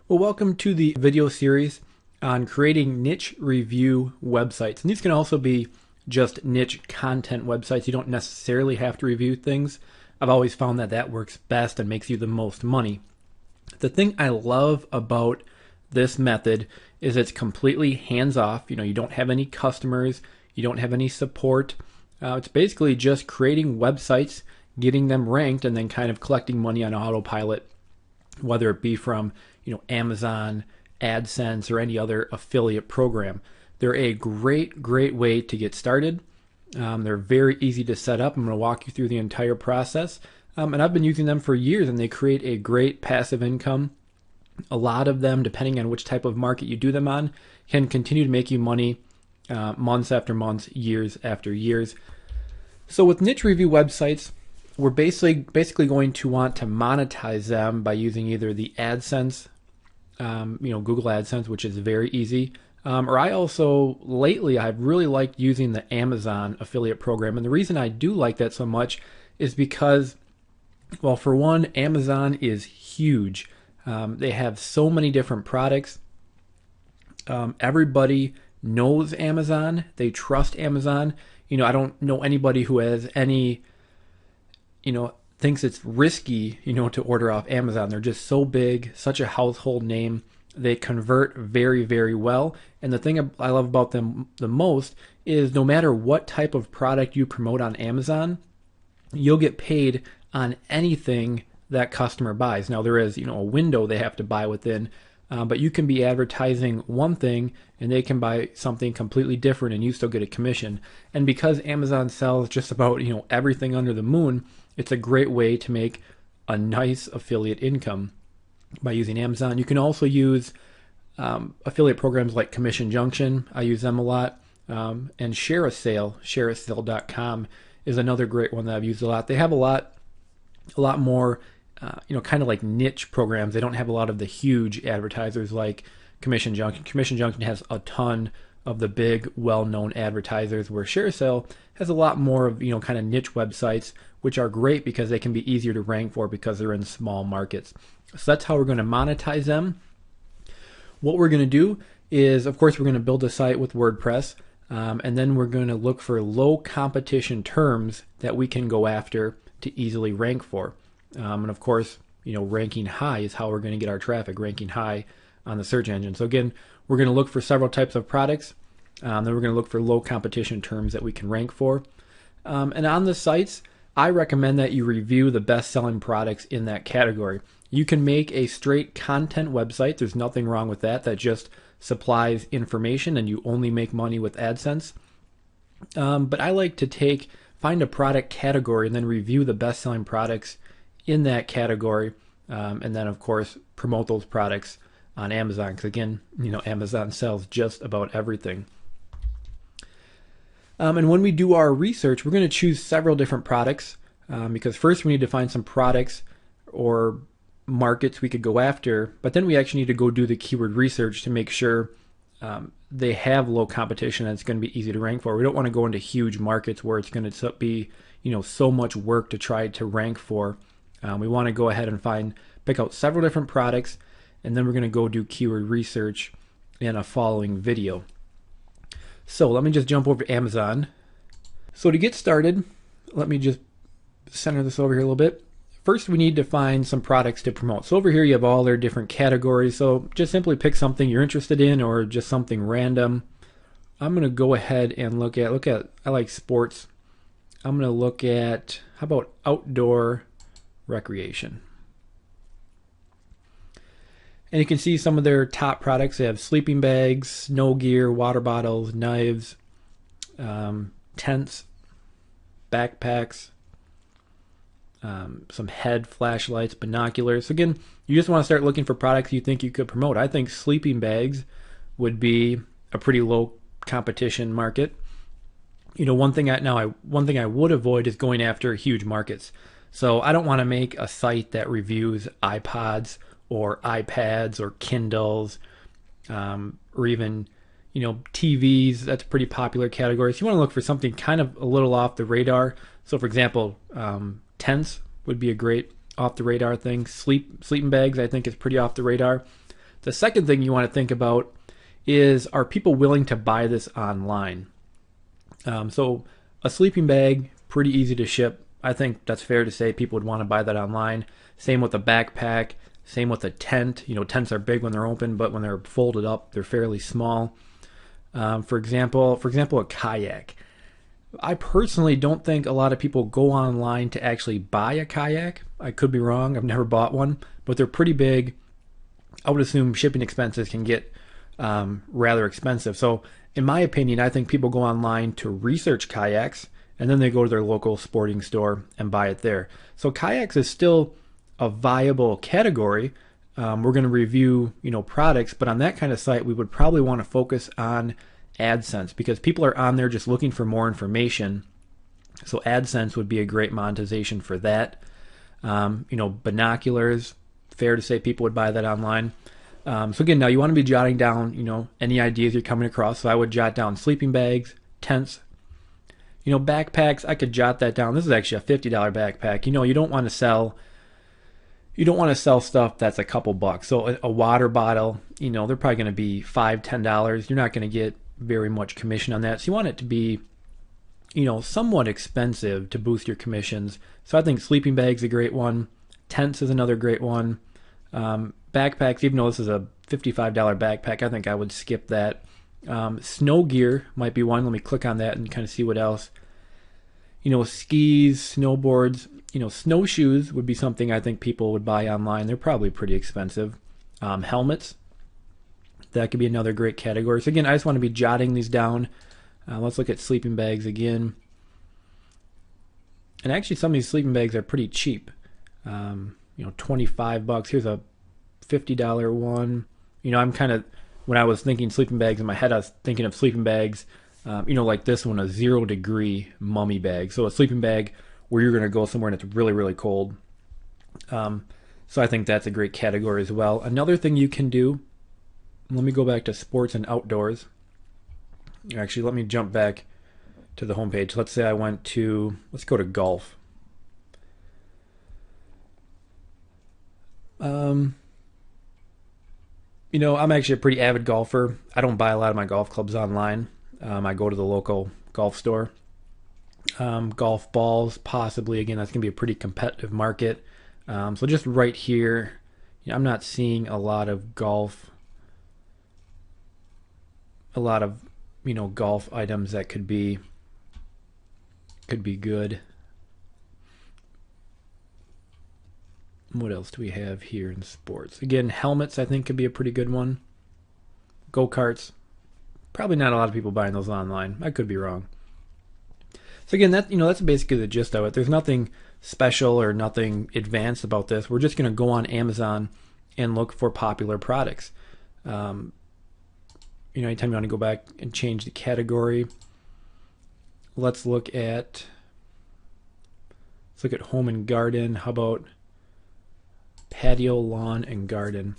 Well, welcome to the video series on creating niche review websites. And these can also be just niche content websites. You don't necessarily have to review things. I've always found that that works best and makes you the most money. The thing I love about this method is it's completely hands-off. You don't have any customers. You don't have any support. It's basically just creating websites, getting them ranked, and then kind of collecting money on autopilot, whether it be from Amazon, AdSense, or any other affiliate program. They're a great way to get started. They're very easy to set up. I'm going to walk you through the entire process. And I've been using them for years, and they create a great passive income. A lot of them, depending on which type of market you do them on, can continue to make you money months after months, years after years. So with niche review websites, we're basically going to want to monetize them by using either the AdSense, Google AdSense, which is very easy. Or lately, I've really liked using the Amazon affiliate program. And the reason I do like that so much is because, well, for one, Amazon is huge. They have so many different products. Everybody knows Amazon. They trust Amazon. I don't know anybody who has any, thinks it's risky, to order off Amazon. They're just so big, such a household name. They convert very well. And the thing I love about them the most is no matter what type of product you promote on Amazon, you'll get paid on anything that customer buys. Now there is, a window they have to buy within, but you can be advertising one thing and they can buy something completely different and you still get a commission. And because Amazon sells just about, everything under the moon, it's a great way to make a nice affiliate income by using Amazon. You can also use affiliate programs like Commission Junction. I use them a lot. And Resell.com is another great one that I've used a lot. They have a lot more, kind of like niche programs. They don't have a lot of the huge advertisers like Commission Junction. Commission Junction has a ton of the big, well-known advertisers, where ShareSale has a lot more of, kind of niche websites, which are great because they can be easier to rank for because they're in small markets. So that's how we're going to monetize them. What we're going to do is, of course, we're going to build a site with WordPress, and then we're going to look for low competition terms that we can go after to easily rank for. And of course, ranking high is how we're going to get our traffic, ranking high on the search engine. So again, we're going to look for several types of products. Then we're going to look for low competition terms that we can rank for. And on the sites, I recommend that you review the best-selling products in that category. You can make a straight content website. There's nothing wrong with that. That just supplies information and you only make money with AdSense. But I like to find a product category and then review the best-selling products in that category. And then, of course, promote those products on Amazon. Because again, Amazon sells just about everything. And when we do our research, we're going to choose several different products because first we need to find some products or markets we could go after, but then we actually need to go do the keyword research to make sure they have low competition and it's going to be easy to rank for. We don't want to go into huge markets where it's going to be so much work to try to rank for. We want to go ahead and pick out several different products, and then we're going to go do keyword research in a following video. So let me just jump over to Amazon. So to get started, let me just center this over here a little bit. First, we need to find some products to promote. So over here you have all their different categories. So just simply pick something you're interested in or just something random. I'm going to go ahead and look at, I like sports. I'm going to look at, how about outdoor recreation? And you can see some of their top products. They have sleeping bags, snow gear, water bottles, knives, tents, backpacks, some head flashlights, binoculars. So again, you just want to start looking for products you think you could promote. I think sleeping bags would be a pretty low competition market. One thing I would avoid is going after huge markets. So I don't want to make a site that reviews iPods or iPads or Kindles, or even, TVs. That's a pretty popular category. So you want to look for something kind of a little off the radar. So for example, tents would be a great off the radar thing. Sleeping bags, I think, is pretty off the radar. The second thing you want to think about is, are people willing to buy this online? So a sleeping bag, pretty easy to ship. I think that's fair to say people would want to buy that online. Same with a backpack, same with a tent. Tents are big when they're open, but when they're folded up, they're fairly small. For example, a kayak. I personally don't think a lot of people go online to actually buy a kayak. I could be wrong. I've never bought one, but they're pretty big. I would assume shipping expenses can get rather expensive. So in my opinion, I think people go online to research kayaks, and then they go to their local sporting store and buy it there. So kayaks is still a viable category. We're going to review, products, but on that kind of site, we would probably want to focus on AdSense, because people are on there just looking for more information. So AdSense would be a great monetization for that. Binoculars, fair to say people would buy that online. So again, now you want to be jotting down, any ideas you're coming across. So I would jot down sleeping bags, tents, backpacks. I could jot that down. This is actually a $50 backpack. You don't want to sell stuff that's a couple bucks. So a water bottle, they're probably going to be $5, $10. You're not going to get very much commission on that. So you want it to be, somewhat expensive to boost your commissions. So I think sleeping bags a great one. Tents is another great one. Backpacks, even though this is a $55 backpack, I think I would skip that. Snow gear might be one. Let me click on that and kind of see what else. Skis, snowboards, snowshoes would be something I think people would buy online. They're probably pretty expensive. Helmets, that could be another great category. So again, I just want to be jotting these down. Let's look at sleeping bags again. And actually some of these sleeping bags are pretty cheap. $25. Here's a $50 one. I'm kind of, when I was thinking sleeping bags in my head, I was thinking of sleeping bags, like this one, a 0 degree mummy bag. So a sleeping bag where you're going to go somewhere and it's really, really cold. So I think that's a great category as well. Another thing you can do, let me go back to sports and outdoors. Actually, let me jump back to the homepage. Let's say let's go to golf. I'm actually a pretty avid golfer. I don't buy a lot of my golf clubs online. I go to the local golf store. Golf balls, possibly. Again, that's going to be a pretty competitive market. So just right here, I'm not seeing a lot of golf items that could be good. What else do we have here in sports? Again, helmets I think could be a pretty good one. Go-karts. Probably not a lot of people buying those online. I could be wrong. So again, that's basically the gist of it. There's nothing special or nothing advanced about this. We're just going to go on Amazon and look for popular products. Anytime you want to go back and change the category, let's look at home and garden. How about patio, lawn, and garden?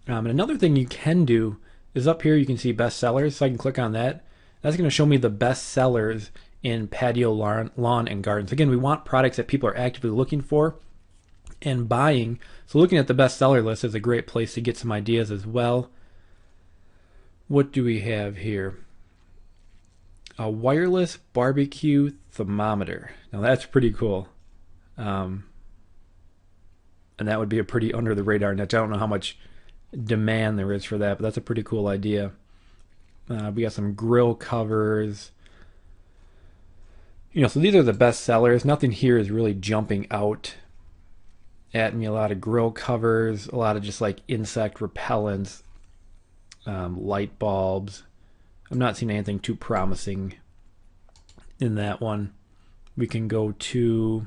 And another thing you can do is up here you can see best sellers. So I can click on that. That's going to show me the best sellers in patio, lawn, and gardens. Again, we want products that people are actively looking for and buying. So looking at the best seller list is a great place to get some ideas as well. What do we have here? A wireless barbecue thermometer. Now that's pretty cool. And that would be a pretty under the radar niche. I don't know how much demand there is for that, but that's a pretty cool idea. We got some grill covers. So these are the best sellers. Nothing here is really jumping out at me. A lot of grill covers, a lot of just like insect repellents, light bulbs. I'm not seeing anything too promising in that one. We can go to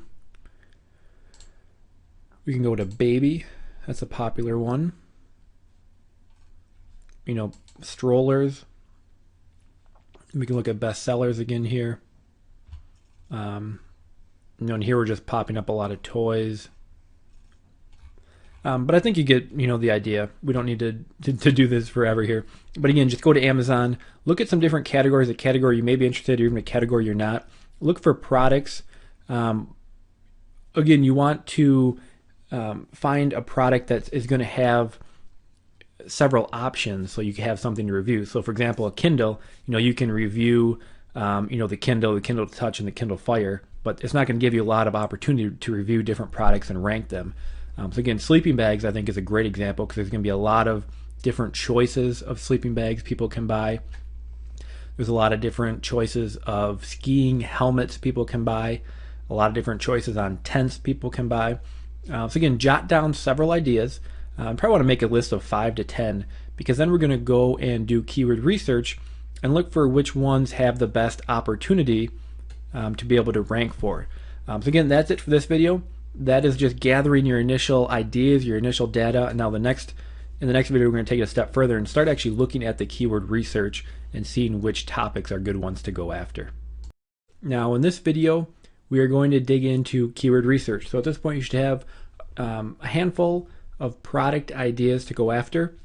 baby. That's a popular one. Strollers. We can look at best sellers again here. And here we're just popping up a lot of toys. But I think you get, the idea. We don't need to do this forever here. But again, just go to Amazon, look at some different categories, a category you may be interested in, or even a category you're not. Look for products. Again, you want to find a product that is going to have several options so you can have something to review. So for example, a Kindle, you can review the Kindle Touch, and the Kindle Fire, but it's not going to give you a lot of opportunity to review different products and rank them. So again, sleeping bags I think is a great example because there's going to be a lot of different choices of sleeping bags people can buy. There's a lot of different choices of skiing helmets people can buy, a lot of different choices on tents people can buy. So again, jot down several ideas. I probably want to make a list of 5 to 10 because then we're going to go and do keyword research and look for which ones have the best opportunity to be able to rank for. So again, that's it for this video. That is just gathering your initial ideas, your initial data. And now in the next video, we're going to take it a step further and start actually looking at the keyword research and seeing which topics are good ones to go after. Now in this video, we are going to dig into keyword research. So at this point, you should have a handful of product ideas to go after.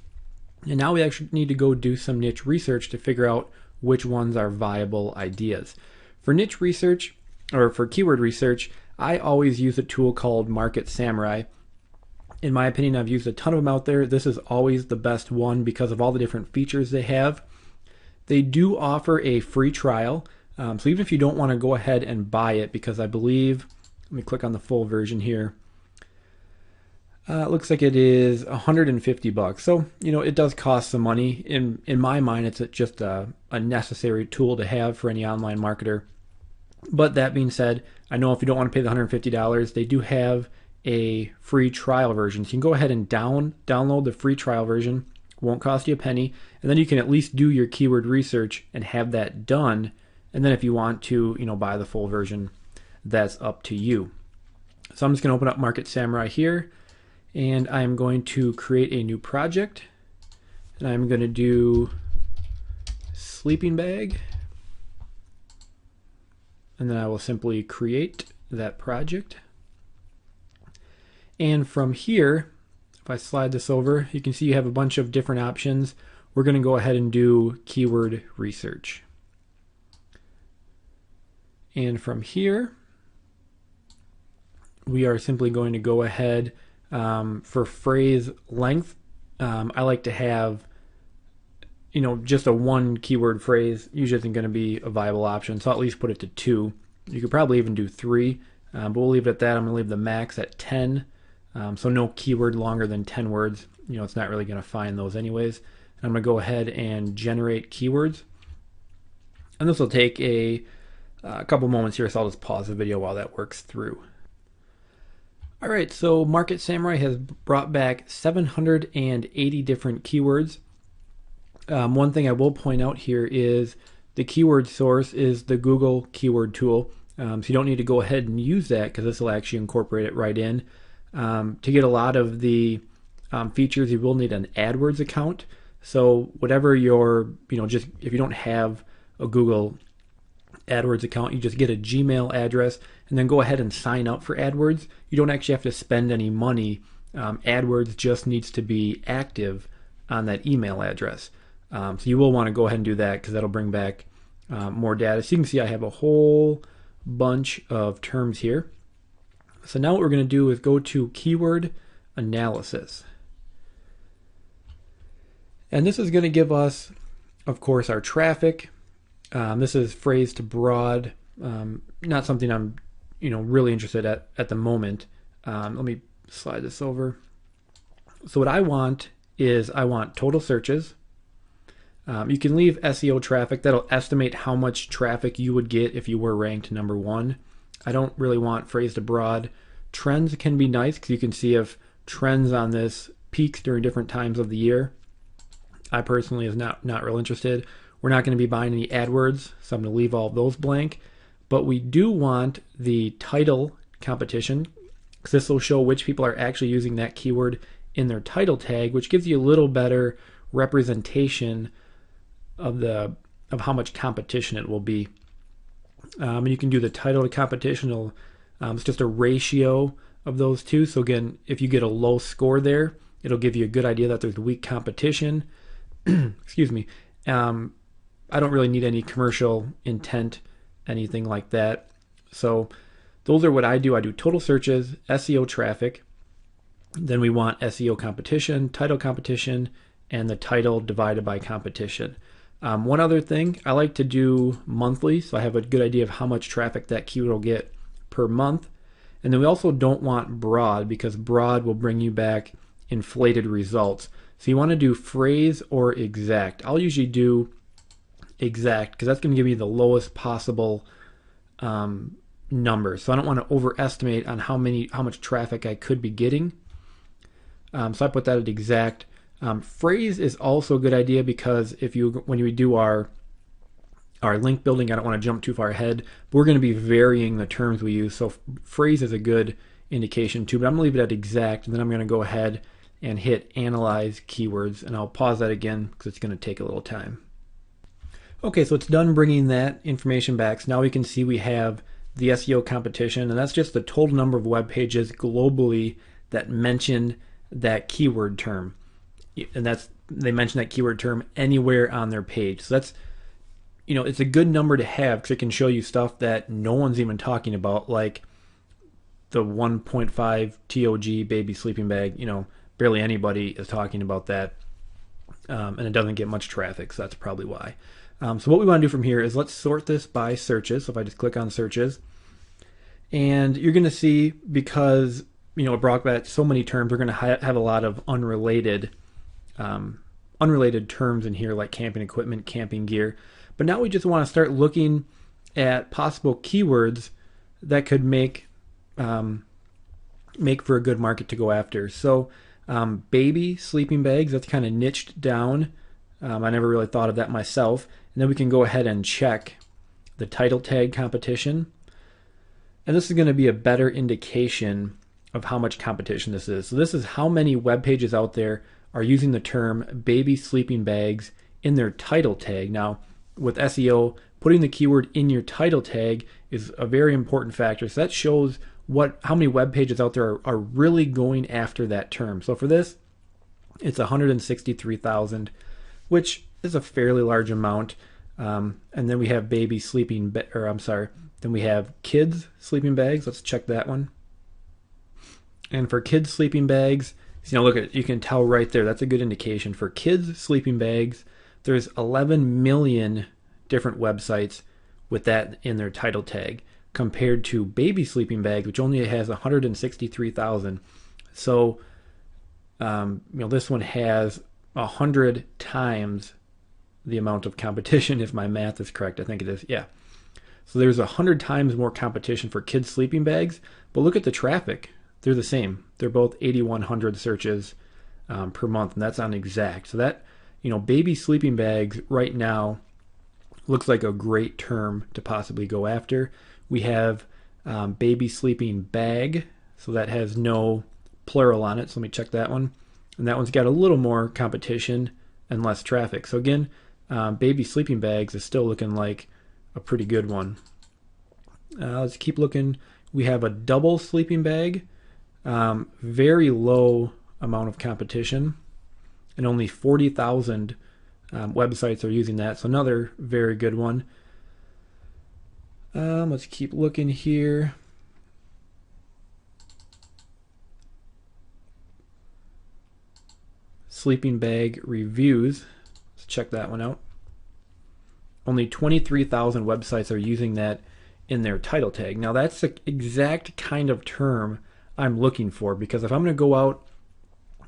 And now we actually need to go do some niche research to figure out which ones are viable ideas. For niche research, or for keyword research, I always use a tool called Market Samurai. In my opinion, I've used a ton of them out there. This is always the best one because of all the different features they have. They do offer a free trial. So even if you don't want to go ahead and buy it, because I believe, let me click on the full version here. It looks like it is $150. So, it does cost some money. In my mind, it's just a necessary tool to have for any online marketer. But that being said, I know if you don't want to pay the $150, they do have a free trial version. So you can go ahead and download the free trial version. Won't cost you a penny. And then you can at least do your keyword research and have that done. And then if you want to, buy the full version, that's up to you. So I'm just going to open up Market Samurai here. And I'm going to create a new project. And I'm going to do sleeping bag. And then I will simply create that project. And from here, if I slide this over, you can see you have a bunch of different options. We're going to go ahead and do keyword research. And from here, we are simply going to go ahead for phrase length. I like to have, just a one keyword phrase usually isn't going to be a viable option. So I'll at least put it to 2. You could probably even do 3, but we'll leave it at that. I'm going to leave the max at 10. So no keyword longer than 10 words. It's not really going to find those anyways. And I'm going to go ahead and generate keywords. And this will take a couple moments here, so I'll just pause the video while that works through. All right, so Market Samurai has brought back 780 different keywords. One thing I will point out here is the keyword source is the Google keyword tool. So you don't need to go ahead and use that because this will actually incorporate it right in. To get a lot of the features, you will need an AdWords account. So whatever your, just if you don't have a Google AdWords account, you just get a Gmail address and then go ahead and sign up for AdWords. You don't actually have to spend any money. AdWords just needs to be active on that email address. So you will want to go ahead and do that because that'll bring back more data. So you can see I have a whole bunch of terms here. So now what we're going to do is go to keyword analysis. And this is going to give us, of course, our traffic. This is phrase to broad, not something I'm really interested at the moment. Let me slide this over. So what I want is I want total searches. You can leave SEO traffic. That'll estimate how much traffic you would get if you were ranked number 1. I don't really want phrase to broad. Trends can be nice because you can see if trends on this peaks during different times of the year. I personally is not real interested. We're not going to be buying any AdWords, so I'm going to leave all of those blank. But we do want the title competition because this will show which people are actually using that keyword in their title tag, which gives you a little better representation of how much competition it will be. And you can do the title to competition. It's just a ratio of those two. So again, if you get a low score there, it'll give you a good idea that there's weak competition. Excuse me. I don't really need any commercial intent, anything like that. So those are what I do. I do total searches, SEO traffic. Then we want SEO competition, title competition, and the title divided by competition. One other thing, I like to do monthly, so I have a good idea of how much traffic that keyword will get per month. And then we also don't want broad, because broad will bring you back inflated results. So you want to do phrase or exact. I'll usually do exact because that's going to give me the lowest possible number. So I don't want to overestimate on how much traffic I could be getting. So I put that at exact. Phrase is also a good idea because when you do our link building, I don't want to jump too far ahead, but we're going to be varying the terms we use. So phrase is a good indication too, but I'm going to leave it at exact, and then I'm going to go ahead and hit analyze keywords, and I'll pause that again because it's going to take a little time. Okay, so it's done bringing that information back. So now we can see we have the SEO competition, and that's just the total number of web pages globally that mention that keyword term. And they mention that keyword term anywhere on their page. So that's, it's a good number to have because it can show you stuff that no one's even talking about, like the 1.5 TOG baby sleeping bag. Barely anybody is talking about that, and it doesn't get much traffic, so that's probably why. So what we want to do from here is let's sort this by searches. So if I just click on searches, and you're going to see, because it brought back so many terms, we're going to have a lot of unrelated terms in here, like camping equipment, camping gear. But now we just want to start looking at possible keywords that could make for a good market to go after. So baby sleeping bags, that's kind of niched down. I never really thought of that myself. And then we can go ahead and check the title tag competition. And this is going to be a better indication of how much competition this is. So this is how many web pages out there are using the term baby sleeping bags in their title tag. Now, with SEO, putting the keyword in your title tag is a very important factor. So that shows how many web pages out there are really going after that term. So for this, it's 163,000, which is a fairly large amount. And then we have baby sleeping, then we have kids sleeping bags. Let's check that one. And for kids sleeping bags, you can tell right there, that's a good indication. For kids sleeping bags, there's 11 million different websites with that in their title tag, compared to baby sleeping bags, which only has 163,000. So, this one has 100 times the amount of competition, if my math is correct. I think it is, yeah. So there's 100 times more competition for kids sleeping bags, but look at the traffic. They're the same. They're both 8,100 searches per month, and that's on exact. So that, baby sleeping bags right now looks like a great term to possibly go after. We have baby sleeping bag, so that has no plural on it. So let me check that one. And that one's got a little more competition and less traffic. So again, baby sleeping bags is still looking like a pretty good one. Let's keep looking. We have a double sleeping bag, very low amount of competition, and only 40,000 websites are using that. So another very good one. Let's keep looking here. Sleeping bag reviews. Let's check that one out. Only 23,000 websites are using that in their title tag. Now that's the exact kind of term I'm looking for, because if I'm going to go out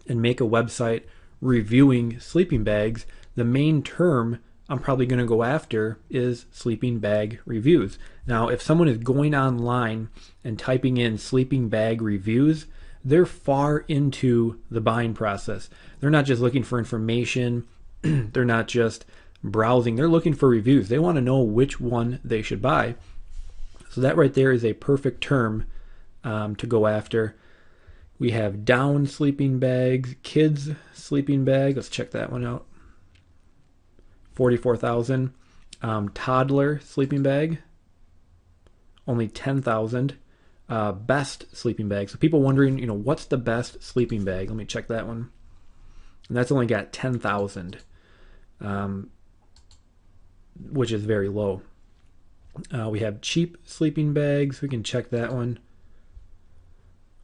and make a website reviewing sleeping bags, the main term I'm probably going to go after is sleeping bag reviews. Now, if someone is going online and typing in sleeping bag reviews, they're far into the buying process. They're not just looking for information. They're not just browsing. They're looking for reviews. They want to know which one they should buy. So that right there is a perfect term to go after. We have down sleeping bags, kids sleeping bag. Let's check that one out. 44,000. Toddler sleeping bag, only 10,000. Best sleeping bag. So people wondering, what's the best sleeping bag? Let me check that one. And that's only got 10,000, which is very low. We have cheap sleeping bags. We can check that one.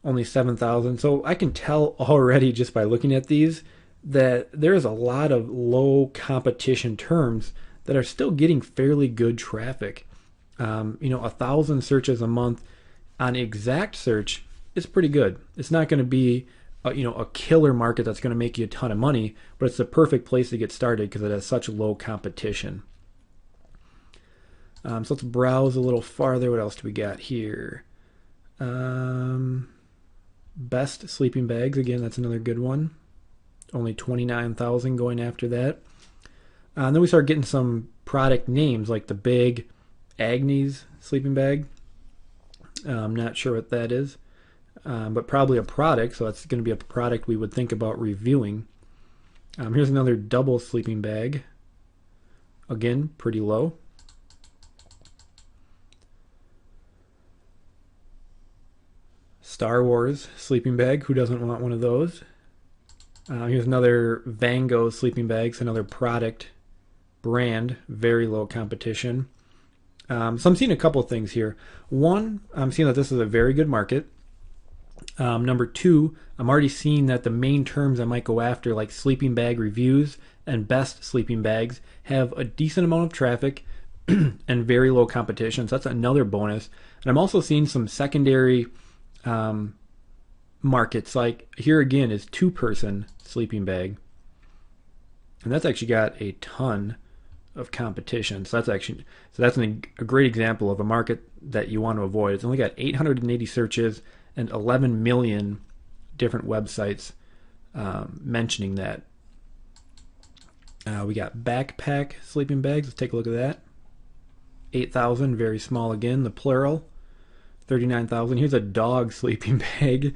Only 7,000. So I can tell already just by looking at these that there's a lot of low competition terms that are still getting fairly good traffic. 1,000 searches a month on exact search is pretty good. It's not going to be a killer market that's going to make you a ton of money, but it's the perfect place to get started because it has such low competition. So let's browse a little farther. What else do we got here? Best sleeping bags. Again, that's another good one. Only 29,000 going after that. And then we start getting some product names like the Big Agnes sleeping bag. I'm not sure what that is, but probably a product. So that's going to be a product we would think about reviewing. Here's another double sleeping bag. Again, pretty low. Star Wars sleeping bag. Who doesn't want one of those? Here's another Van Gogh sleeping bags, another product brand, very low competition. So I'm seeing a couple of things here. One, I'm seeing that this is a very good market. Number two, I'm already seeing that the main terms I might go after, like sleeping bag reviews and best sleeping bags, have a decent amount of traffic and very low competition. So that's another bonus. And I'm also seeing some secondary markets. Like here again is 2-person sleeping bag, and that's actually got a ton of competition. So that's a great example of a market that you want to avoid. It's only got 880 searches and 11 million different websites mentioning that. We got backpack sleeping bags. Let's take a look at that. 8,000, very small again, the plural. 39,000. Here's a dog sleeping bag.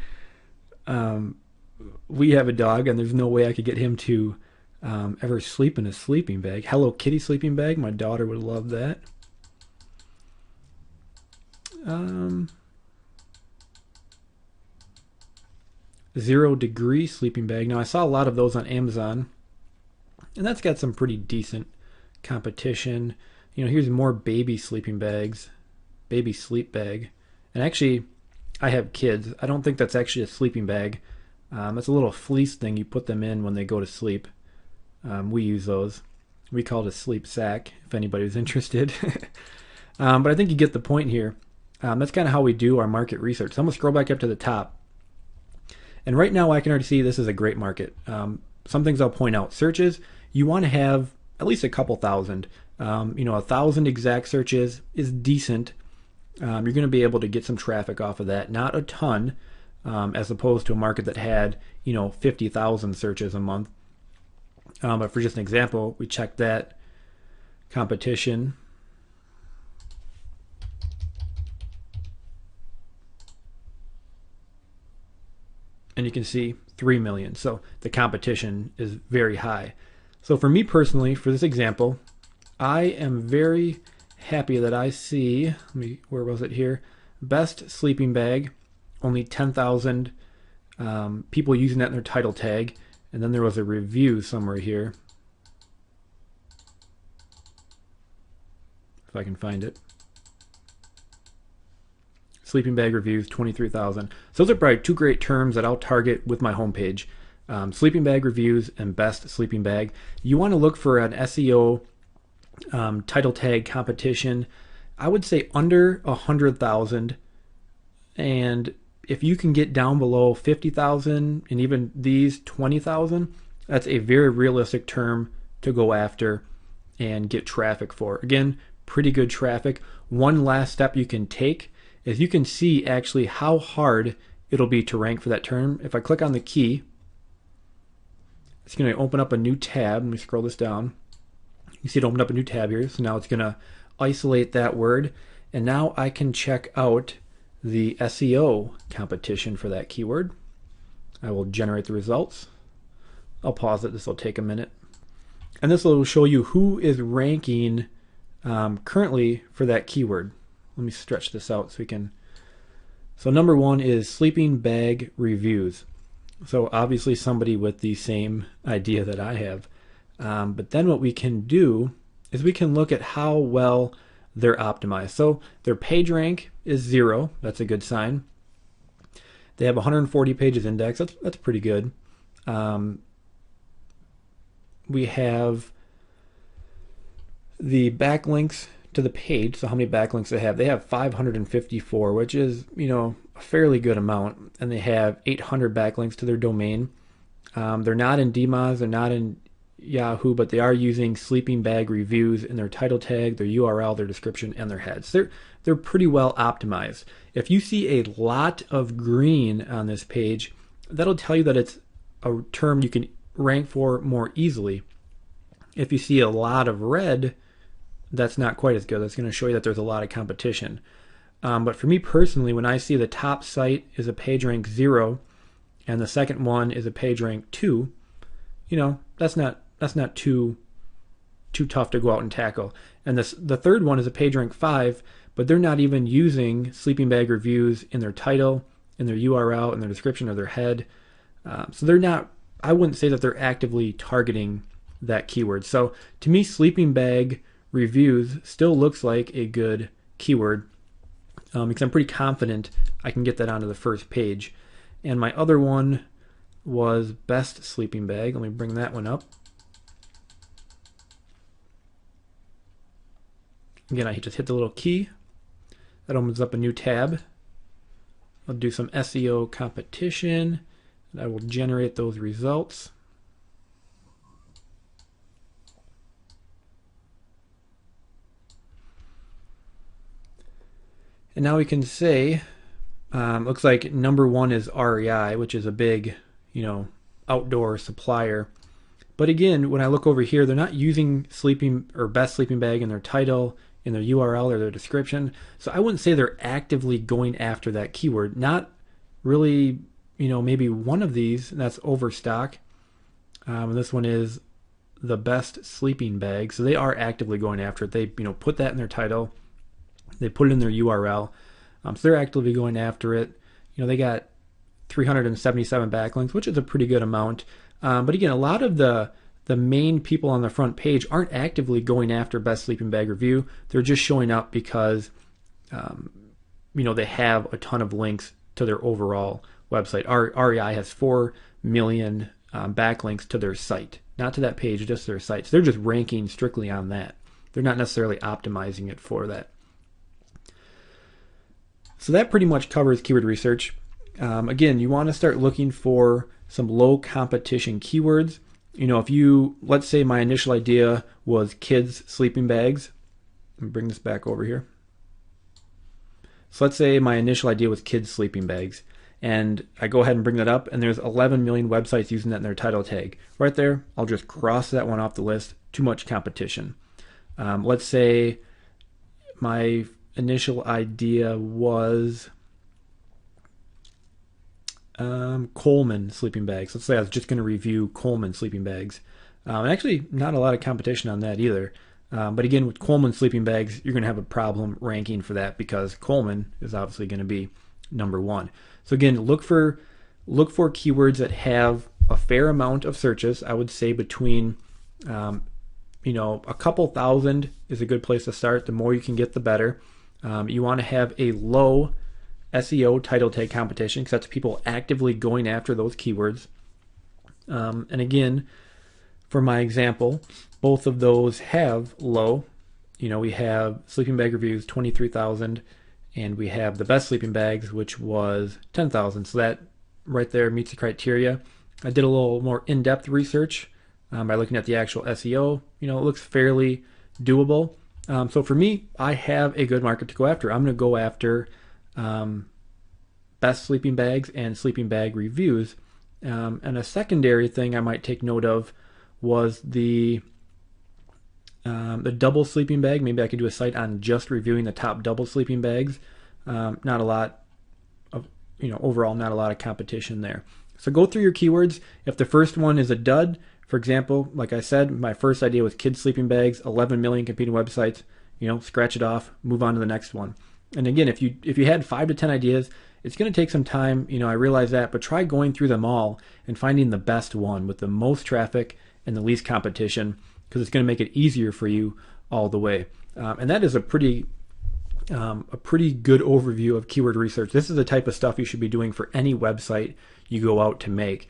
We have a dog, and there's no way I could get him to ever sleep in a sleeping bag. Hello Kitty sleeping bag. My daughter would love that. 0 degree sleeping bag. Now I saw a lot of those on Amazon, and that's got some pretty decent competition. Here's more baby sleeping bags. Baby sleep bag. And actually, I have kids. I don't think that's actually a sleeping bag. It's a little fleece thing you put them in when they go to sleep. We use those. We call it a sleep sack, if anybody's interested. But I think you get the point here. That's kind of how we do our market research. So I'm going to scroll back up to the top. And right now I can already see this is a great market. Some things I'll point out. Searches, you want to have at least a couple thousand. 1,000 exact searches is decent. You're going to be able to get some traffic off of that. Not a ton, as opposed to a market that had 50,000 searches a month. But for just an example, we checked that competition. And you can see 3 million. So the competition is very high. So for me personally, for this example, I am very happy that I see, where was it here? Best sleeping bag, only 10,000 people using that in their title tag. And then there was a review somewhere here. If I can find it. Sleeping bag reviews, 23,000. So those are probably 2 great terms that I'll target with my homepage. Sleeping bag reviews and best sleeping bag. You want to look for an SEO title tag competition. I would say under 100,000. And if you can get down below 50,000 and even these 20,000, that's a very realistic term to go after and get traffic for. Again, pretty good traffic. One last step you can take is you can see actually how hard it'll be to rank for that term. If I click on the key, it's going to open up a new tab. Let me scroll this down. You see it opened up a new tab here. So now it's going to isolate that word. And now I can check out the SEO competition for that keyword. I will generate the results. I'll pause it. This will take a minute. And this will show you who is ranking currently for that keyword. Let me stretch this out so we can. So number 1 is sleeping bag reviews. So obviously somebody with the same idea that I have. But then what we can do is we can look at how well they're optimized. So their page rank is 0. That's a good sign. They have 140 pages indexed. That's pretty good. we have the backlinks to the page. So how many backlinks they have? They have 554, which is, a fairly good amount. And they have 800 backlinks to their domain. They're not in DMOZ, they're not in Yahoo, but they are using sleeping bag reviews in their title tag, their URL, their description, and their heads. They're pretty well optimized. If you see a lot of green on this page, that'll tell you that it's a term you can rank for more easily. If you see a lot of red, that's not quite as good. That's going to show you that there's a lot of competition. But for me personally, when I see the top site is a page rank 0 and the second one is a page rank 2, that's not too tough to go out and tackle. And the third one is a page rank 5, but they're not even using sleeping bag reviews in their title, in their URL, in their description, or their head. So they're not, I wouldn't say that they're actively targeting that keyword. So to me, sleeping bag reviews still looks like a good keyword, because I'm pretty confident I can get that onto the first page. And my other one was best sleeping bag. Let me bring that one up. Again, I just hit the little key. That opens up a new tab. I'll do some SEO competition, and I will generate those results. And now we can say, looks like number 1 is REI, which is a big, outdoor supplier. But again, when I look over here, they're not using sleeping or best sleeping bag in their title, in their URL, or their description. So I wouldn't say they're actively going after that keyword. Not really, maybe one of these, and that's Overstock. And this one is the best sleeping bag. So they are actively going after it. They, put that in their title. They put it in their URL. So they're actively going after it. They got 377 backlinks, which is a pretty good amount. But again, a lot of the main people on the front page aren't actively going after best sleeping bag review. They're just showing up because, they have a ton of links to their overall website. REI has 4 million backlinks to their site, not to that page, just their site. So they're just ranking strictly on that. They're not necessarily optimizing it for that. So that pretty much covers keyword research. Again, you want to start looking for some low competition keywords. Let's say my initial idea was kids sleeping bags. Let me bring this back over here. So let's say my initial idea was kids sleeping bags, and I go ahead and bring that up, and there's 11 million websites using that in their title tag. Right there, I'll just cross that one off the list. Too much competition. Let's say my initial idea was Coleman sleeping bags. Let's say I was just going to review Coleman sleeping bags. And actually, not a lot of competition on that either. But again, with Coleman sleeping bags, you're going to have a problem ranking for that because Coleman is obviously going to be number 1. So again, look for keywords that have a fair amount of searches. I would say between a couple thousand is a good place to start. The more you can get, the better. You want to have a low SEO title tag competition because that's people actively going after those keywords. And again, for my example, both of those have low. We have sleeping bag reviews, 23,000, and we have the best sleeping bags, which was 10,000. So that right there meets the criteria. I did a little more in-depth research by looking at the actual SEO. It looks fairly doable. So for me, I have a good market to go after. I'm going to go after best sleeping bags and sleeping bag reviews. And a secondary thing I might take note of was the double sleeping bag. Maybe I could do a site on just reviewing the top double sleeping bags. Not a lot of, overall not a lot of competition there. So go through your keywords. If the first one is a dud, for example, like I said, my first idea was kids sleeping bags, 11 million competing websites, scratch it off, move on to the next one. And again, if you had 5 to 10 ideas, it's going to take some time, I realize that, but try going through them all and finding the best one with the most traffic and the least competition, because it's going to make it easier for you all the way. And that is a pretty good overview of keyword research. This is the type of stuff you should be doing for any website you go out to make.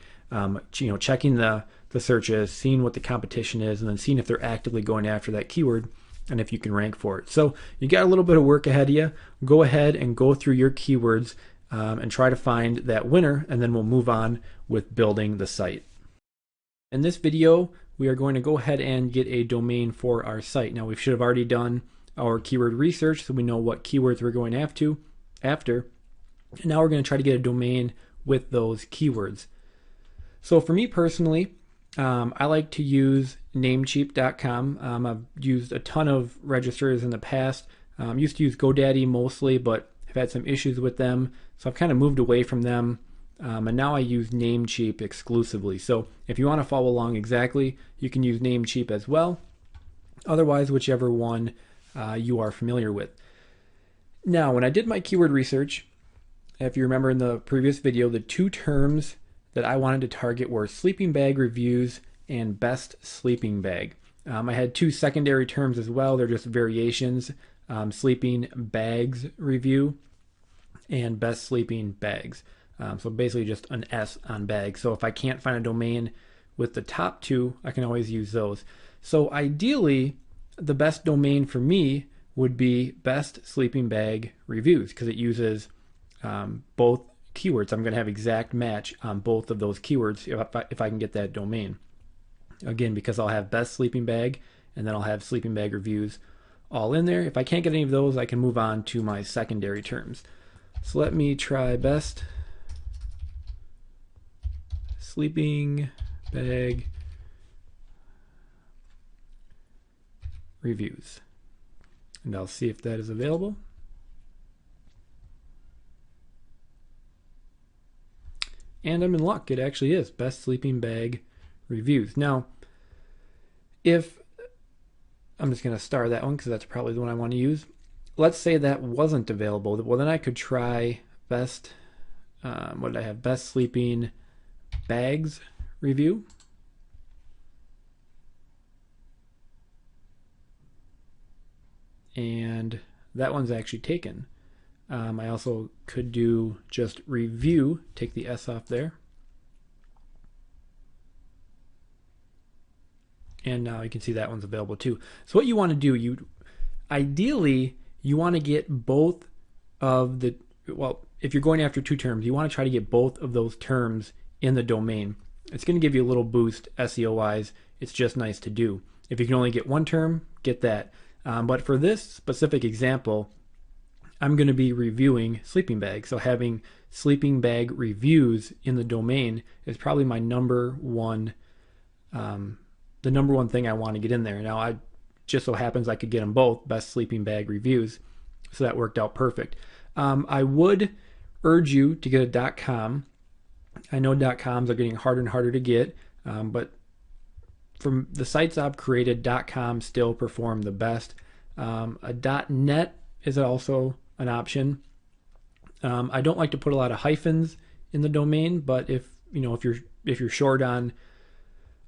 Checking the the search is, seeing what the competition is, and then seeing if they're actively going after that keyword and if you can rank for it. So you got a little bit of work ahead of you. Go ahead and go through your keywords and try to find that winner, and then we'll move on with building the site. In this video, we are going to go ahead and get a domain for our site. Now, we should have already done our keyword research so we know what keywords we're going after. And now we're going to try to get a domain with those keywords. So for me personally, I like to use namecheap.com. I've used a ton of registers in the past. Used to use GoDaddy mostly, but I've had some issues with them, so I've kind of moved away from them. And now I use Namecheap exclusively. So if you want to follow along exactly, you can use Namecheap as well. Otherwise, whichever one you are familiar with. Now, when I did my keyword research, if you remember in the previous video, the two terms that I wanted to target were sleeping bag reviews and best sleeping bag. I had two secondary terms as well. They're just variations, sleeping bags review and best sleeping bags. So basically just an S on bag. So if I can't find a domain with the top two, I can always use those. So ideally, the best domain for me would be best sleeping bag reviews, because it uses both keywords. I'm going to have exact match on both of those keywords if I can get that domain. Again, because I'll have best sleeping bag and then I'll have sleeping bag reviews all in there. If I can't get any of those, I can move on to my secondary terms. So let me try best sleeping bag reviews. And I'll see if that is available. And I'm in luck. It actually is best sleeping bag reviews. Now, if I'm just going to star that one because that's probably the one I want to use. Let's say that wasn't available. Well, then I could try best, what did I have? Best sleeping bags review. And that one's actually taken. I also could do just review, take the S off there. And now you can see that one's available too. So what you want to do, ideally you want to get both of the, well, if you're going after two terms, you want to try to get both of those terms in the domain. It's going to give you a little boost SEO wise. It's just nice to do. If you can only get one term, get that. But for this specific example, I'm going to be reviewing sleeping bags. So having sleeping bag reviews in the domain is probably my number one, the number one thing I want to get in there. Now, I just so happens I could get them both, best sleeping bag reviews. So that worked out perfect. I would urge you to get a .com. I know .coms are getting harder and harder to get, but from the sites I've created, .com still perform the best. A .net is also an option. I don't like to put a lot of hyphens in the domain, but if you're short on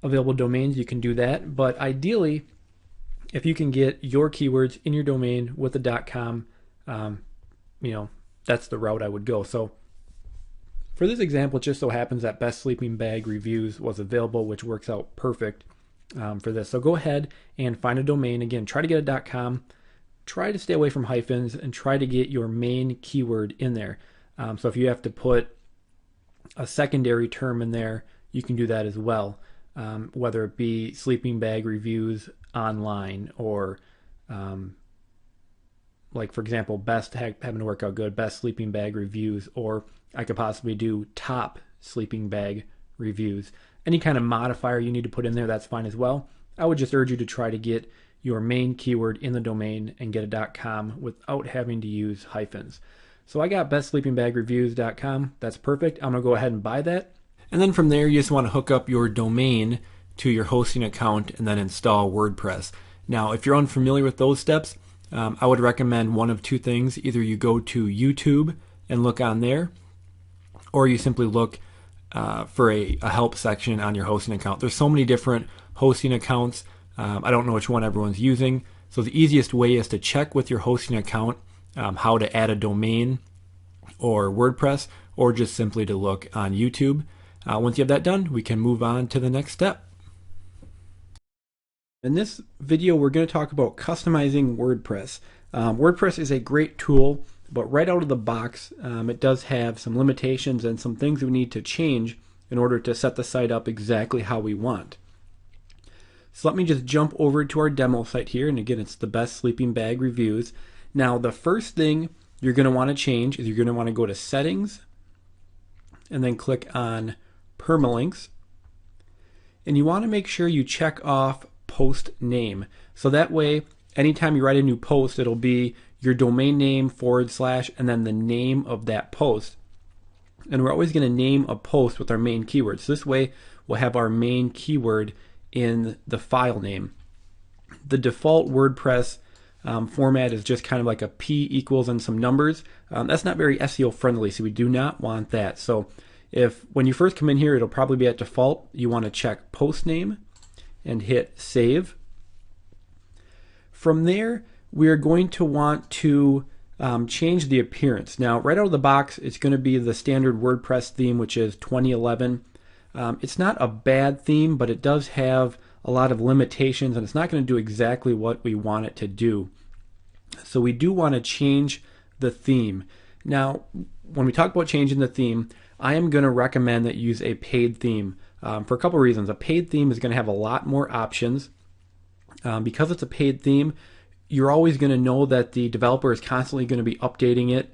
available domains, you can do that. But ideally, if you can get your keywords in your domain with a .com, that's the route I would go. So for this example, it just so happens that best sleeping bag reviews was available, which works out perfect for this. So go ahead and find a domain. Again, try to get a .com. Try to stay away from hyphens and try to get your main keyword in there. So if you have to put a secondary term in there, you can do that as well. Whether it be sleeping bag reviews online or like, for example, best having to work out good, best sleeping bag reviews, or I could possibly do top sleeping bag reviews. Any kind of modifier you need to put in there, that's fine as well. I would just urge you to try to get your main keyword in the domain and get a .com without having to use hyphens. So I got bestsleepingbagreviews.com. That's perfect. I'm going to go ahead and buy that. And then from there, you just want to hook up your domain to your hosting account and then install WordPress. Now, if you're unfamiliar with those steps, I would recommend one of two things. Either you go to YouTube and look on there, or you simply look for a help section on your hosting account. There's so many different hosting accounts. I don't know which one everyone's using. So the easiest way is to check with your hosting account how to add a domain or WordPress, or just simply to look on YouTube. Once you have that done, we can move on to the next step. In this video, we're going to talk about customizing WordPress. WordPress is a great tool, but right out of the box, it does have some limitations and some things we need to change in order to set the site up exactly how we want. So let me just jump over to our demo site here, and again, it's the best sleeping bag reviews. Now, the first thing you're going to want to change is you're going to want to go to Settings, and then click on Permalinks, and you want to make sure you check off Post Name. So that way, anytime you write a new post, it'll be your domain name / and then the name of that post. And we're always going to name a post with our main keyword. So this way, we'll have our main keyword in the file name. The default WordPress format is just kind of like a P equals and some numbers. That's not very SEO friendly, so we do not want that. So if when you first come in here, it'll probably be at default. You want to check post name and hit save. From there, we are going to want to change the appearance. Now, right out of the box, it's going to be the standard WordPress theme, which is 2011. It's not a bad theme, but it does have a lot of limitations, and it's not going to do exactly what we want it to do. So we do want to change the theme. Now, when we talk about changing the theme, I am going to recommend that you use a paid theme for a couple reasons. A paid theme is going to have a lot more options. Because it's a paid theme, you're always going to know that the developer is constantly going to be updating it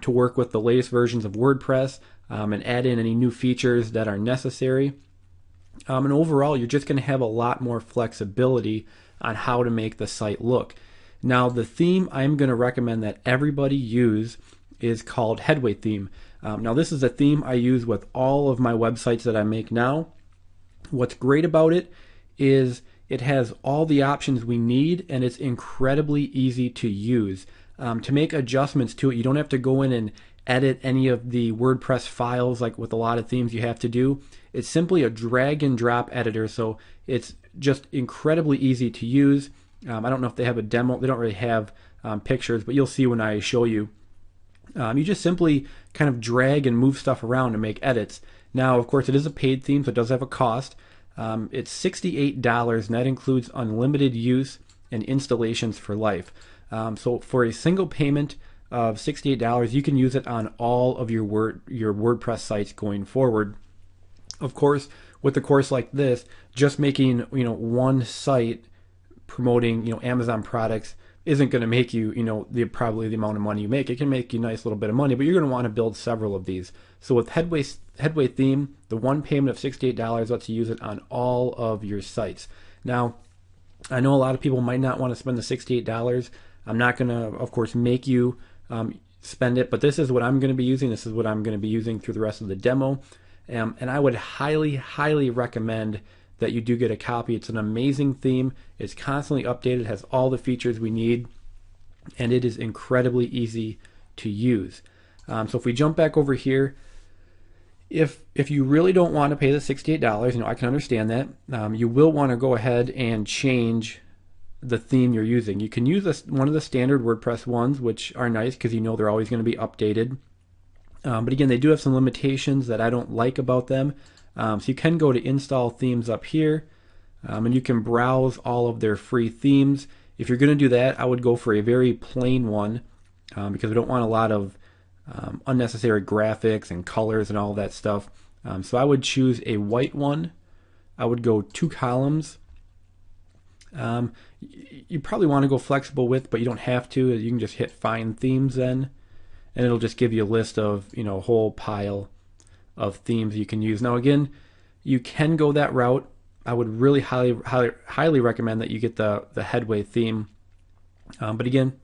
to work with the latest versions of WordPress and add in any new features that are necessary. And overall, you're just going to have a lot more flexibility on how to make the site look. Now, the theme I'm going to recommend that everybody use is called Headway Theme. Now, this is a theme I use with all of my websites that I make now. What's great about it is it has all the options we need, and it's incredibly easy to use. To make adjustments to it, you don't have to go in and edit any of the WordPress files like with a lot of themes you have to do. It's simply a drag and drop editor, so it's just incredibly easy to use. I don't know if they have a demo. They don't really have pictures, but you'll see when I show you. You just simply kind of drag and move stuff around to make edits. Now, of course, it is a paid theme, so it does have a cost. It's $68, and that includes unlimited use and installations for life. So for a single payment of $68, you can use it on all of your WordPress sites going forward. Of course, with a course like this, just making one site promoting Amazon products isn't going to make you probably the amount of money you make. It can make you a nice little bit of money, but you're going to want to build several of these. So with Headway Theme, the one payment of $68 lets you use it on all of your sites. Now, I know a lot of people might not want to spend the $68. I'm not going to, of course, make you spend it, but this is what I'm going to be using. This is what I'm going to be using through the rest of the demo. And I would highly, highly recommend that you do get a copy. It's an amazing theme. It's constantly updated, has all the features we need, and it is incredibly easy to use. So if we jump back over here, if you really don't want to pay the $68, I can understand that. You will want to go ahead and change the theme you're using. You can use one of the standard WordPress ones, which are nice because they're always going to be updated. But again, they do have some limitations that I don't like about them. So you can go to Install Themes up here, and you can browse all of their free themes. If you're going to do that, I would go for a very plain one because we don't want a lot of unnecessary graphics and colors and all that stuff. So I would choose a white one. I would go 2 columns. You probably want to go flexible width, but you don't have to. You can just hit Find Themes then, and it'll just give you a list of a whole pile of themes you can use. Now again, you can go that route. I would really highly recommend that you get the Headway theme. But again,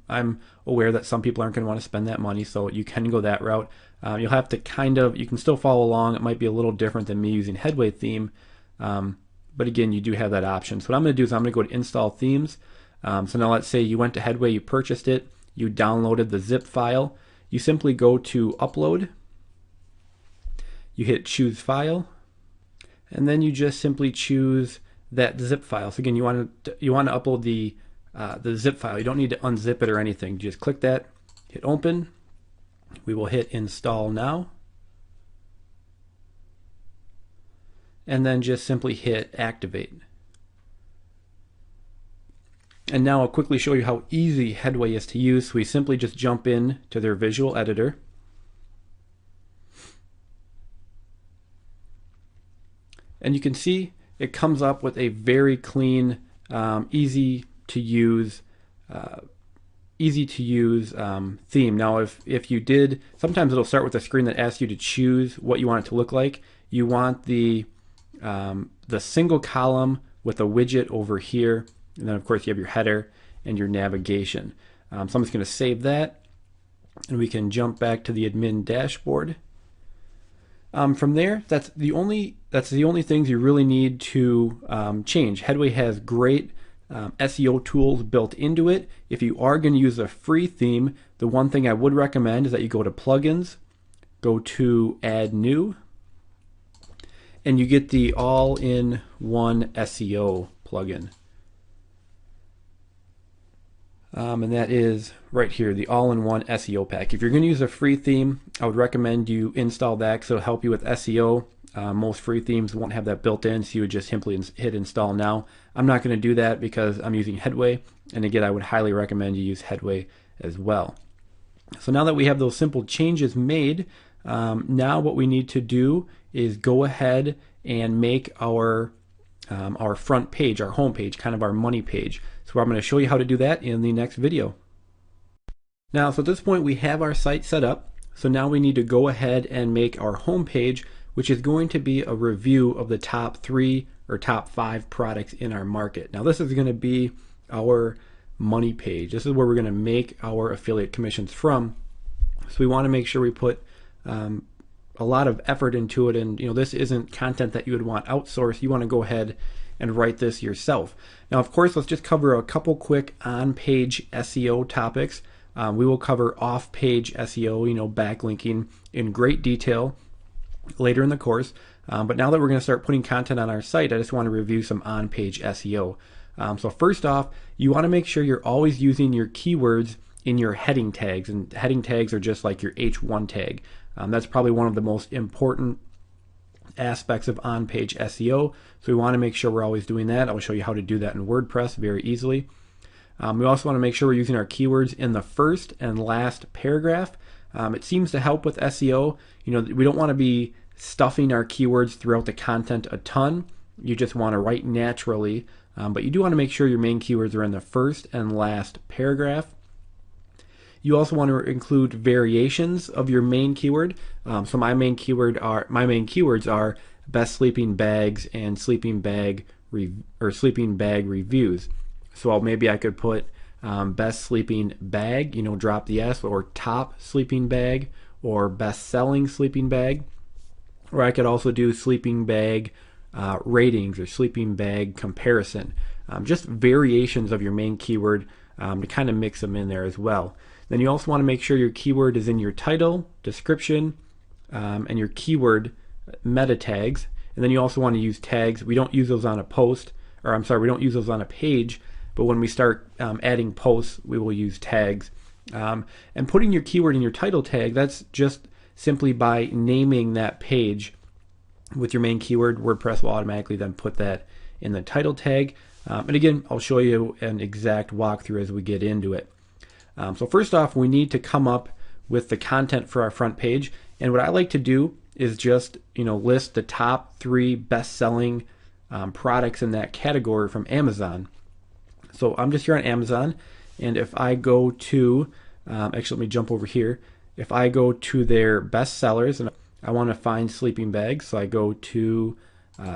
I'm aware that some people aren't going to want to spend that money, so you can go that route. You'll have to you can still follow along. It might be a little different than me using Headway theme. But again, you do have that option. So what I'm going to do is I'm going to go to Install Themes. So now let's say you went to Headway, you purchased it, you downloaded the zip file. You simply go to Upload. You hit Choose File, and then you just simply choose that zip file. So again, you want to upload the zip file. You don't need to unzip it or anything. You just click that, hit Open. We will hit Install Now, and then just simply hit Activate. And now I'll quickly show you how easy Headway is to use. So we simply just jump in to their visual editor. And you can see it comes up with a very clean, easy to use theme. Now if you did, sometimes it'll start with a screen that asks you to choose what you want it to look like. You want the single column with a widget over here, and then of course you have your header and your navigation. So I'm just going to save that, and we can jump back to the admin dashboard. From there, that's the only things you really need to change. Headway has great SEO tools built into it. If you are going to use a free theme, the one thing I would recommend is that you go to Plugins, go to Add New, and you get the all-in-one SEO plugin. And that is right here, the all-in-one SEO pack. If you're going to use a free theme, I would recommend you install that because it'll help you with SEO. Most free themes won't have that built in, so you would just simply hit install now. I'm not going to do that because I'm using Headway, and again, I would highly recommend you use Headway as well. So now that we have those simple changes made, now what we need to do is go ahead and make our front page, our home page, kind of our money page. So I'm going to show you how to do that in the next video. Now, so at this point we have our site set up. So now we need to go ahead and make our home page, which is going to be a review of the top 3 or top 5 products in our market. Now this is going to be our money page. This is where we're going to make our affiliate commissions from. So we want to make sure we put a lot of effort into it, and this isn't content that you would want outsourced. You want to go ahead and write this yourself. Now of course, let's just cover a couple quick on-page SEO topics. We will cover off-page SEO, backlinking in great detail later in the course. But now that we're going to start putting content on our site, I just want to review some on-page SEO. So first off, you want to make sure you're always using your keywords in your heading tags, and heading tags are just like your H1 tag. That's probably one of the most important aspects of on-page SEO, so we want to make sure we're always doing that. I'll show you how to do that in WordPress very easily. We also want to make sure we're using our keywords in the first and last paragraph. It seems to help with SEO. We don't want to be stuffing our keywords throughout the content a ton. You just want to write naturally, but you do want to make sure your main keywords are in the first and last paragraph. You also want to include variations of your main keyword. So my main keywords are best sleeping bags and sleeping bag reviews. So maybe I could put best sleeping bag, drop the S, or top sleeping bag, or best selling sleeping bag. Or I could also do sleeping bag ratings or sleeping bag comparison. Just variations of your main keyword to kind of mix them in there as well. Then you also want to make sure your keyword is in your title, description, and your keyword meta tags. And then you also want to use tags. We don't use those on a post, we don't use those on a page, but when we start adding posts, we will use tags. And putting your keyword in your title tag, that's just simply by naming that page with your main keyword. WordPress will automatically then put that in the title tag. And again, I'll show you an exact walkthrough as we get into it. So first off, we need to come up with the content for our front page. And what I like to do is just list the top 3 best-selling products in that category from Amazon. So I'm just here on Amazon, and if I go to, actually let me jump over here. If I go to their best sellers and I want to find sleeping bags, so I go to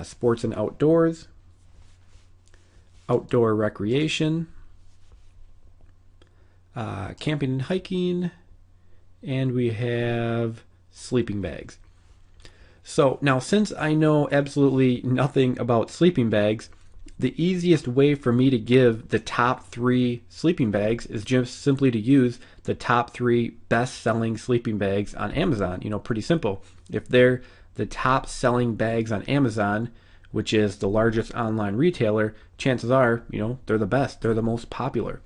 sports and outdoors, outdoor recreation, camping and hiking, and we have sleeping bags. So now, since I know absolutely nothing about sleeping bags, the easiest way for me to give the top 3 sleeping bags is just simply to use the top 3 best-selling sleeping bags on Amazon. Pretty simple. If they're the top selling bags on Amazon, which is the largest online retailer, chances are, they're the best. They're the most popular.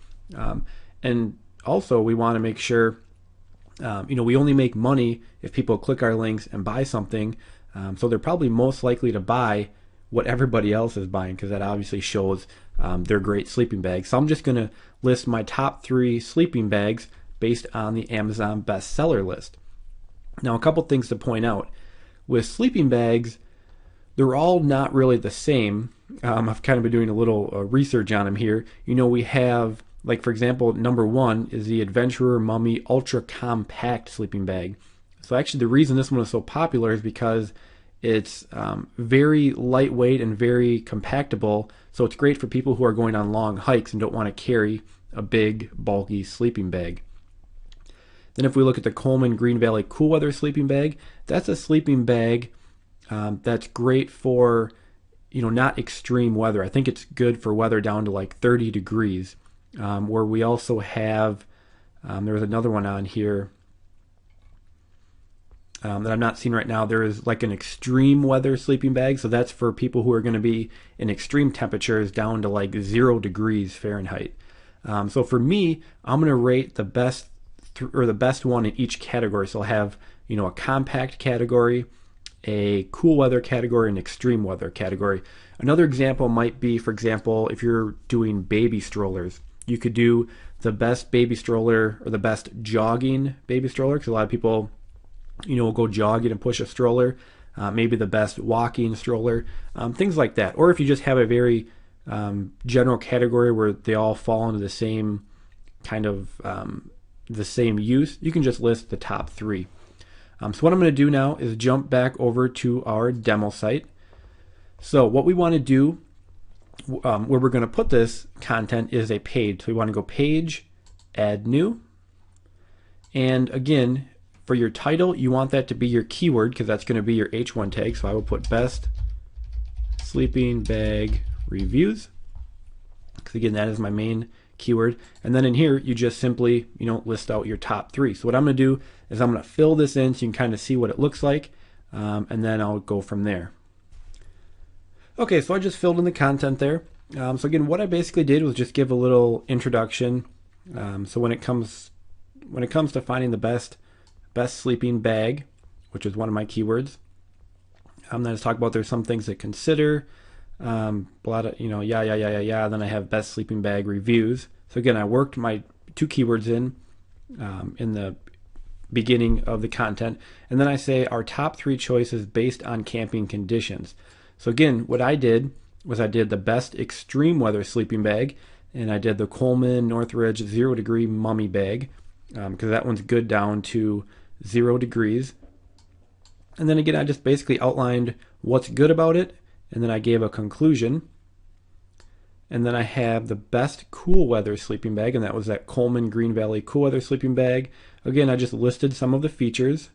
And also, we want to make sure, we only make money if people click our links and buy something. So they're probably most likely to buy what everybody else is buying, because that obviously shows their great sleeping bags. So I'm just going to list my top 3 sleeping bags based on the Amazon bestseller list. Now, a couple things to point out. With sleeping bags, they're all not really the same. I've kind of been doing a little research on them here. We have, like, for example, number 1 is the Adventurer Mummy Ultra Compact Sleeping Bag. So actually the reason this one is so popular is because it's very lightweight and very compactable. So it's great for people who are going on long hikes and don't want to carry a big, bulky sleeping bag. Then if we look at the Coleman Green Valley Cool Weather Sleeping Bag, that's a sleeping bag that's great for, not extreme weather. I think it's good for weather down to like 30 degrees. Where we also have, there was another one on here that I'm not seeing right now. There is like an extreme weather sleeping bag. So that's for people who are going to be in extreme temperatures down to like 0 degrees Fahrenheit. So for me, I'm going to rate the best the best one in each category. So I'll have, a compact category, a cool weather category, and extreme weather category. Another example might be, for example, if you're doing baby strollers, you could do the best baby stroller or the best jogging baby stroller, because a lot of people, will go jogging and push a stroller. Maybe the best walking stroller, things like that. Or if you just have a very general category where they all fall into the same kind of the same use, you can just list the top 3. So what I'm going to do now is jump back over to our demo site. So what we want to do, where we're going to put this content, is a page. So we want to go page, add new. And again, for your title, you want that to be your keyword, because that's going to be your H1 tag. So I will put best sleeping bag reviews, because again, that is my main keyword. And then in here, you just simply, list out your top 3. So what I'm going to do is I'm going to fill this in so you can kind of see what it looks like, and then I'll go from there. Okay, so I just filled in the content there. So again, what I basically did was just give a little introduction. So when it comes to finding the best sleeping bag, which is one of my keywords, then I just talk about there's some things to consider. A lot of, Then I have best sleeping bag reviews. So again, I worked my 2 keywords in the beginning of the content, and then I say our top 3 choices based on camping conditions. So again, what I did was I did the best extreme weather sleeping bag, and I did the Coleman Northridge 0 degree mummy bag, because that one's good down to 0 degrees. And then again, I just basically outlined what's good about it, and then I gave a conclusion. And then I have the best cool weather sleeping bag, and that was that Coleman Green Valley Cool Weather Sleeping Bag. Again, I just listed some of the features,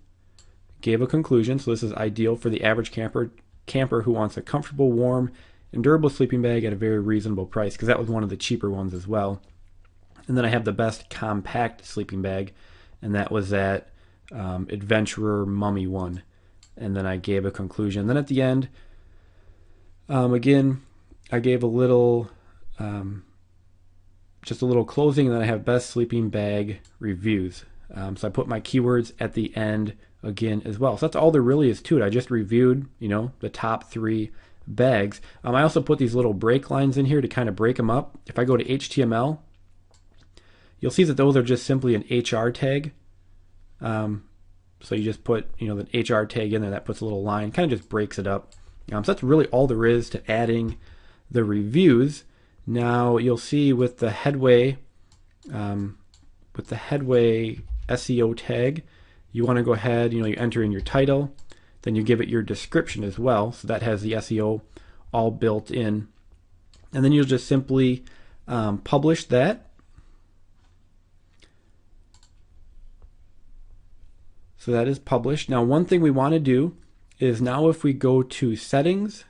gave a conclusion. So this is ideal for the average camper who wants a comfortable, warm, and durable sleeping bag at a very reasonable price, because that was one of the cheaper ones as well. And then I have the best compact sleeping bag, and that was that Adventurer Mummy one. And then I gave a conclusion. Then at the end, again, I gave a little, just a little closing, and then I have best sleeping bag reviews. So I put my keywords at the end again as well. So that's all there really is to it. I just reviewed, the top 3 bags. I also put these little break lines in here to kind of break them up. If I go to HTML, you'll see that those are just simply an HR tag. So you just put, the HR tag in there, that puts a little line, kind of just breaks it up. So that's really all there is to adding the reviews. Now you'll see with the headway SEO tag, you want to go ahead, you enter in your title, then you give it your description as well. So that has the SEO all built in. And then you'll just simply publish that. So that is published. Now one thing we want to do is, now if we go to settings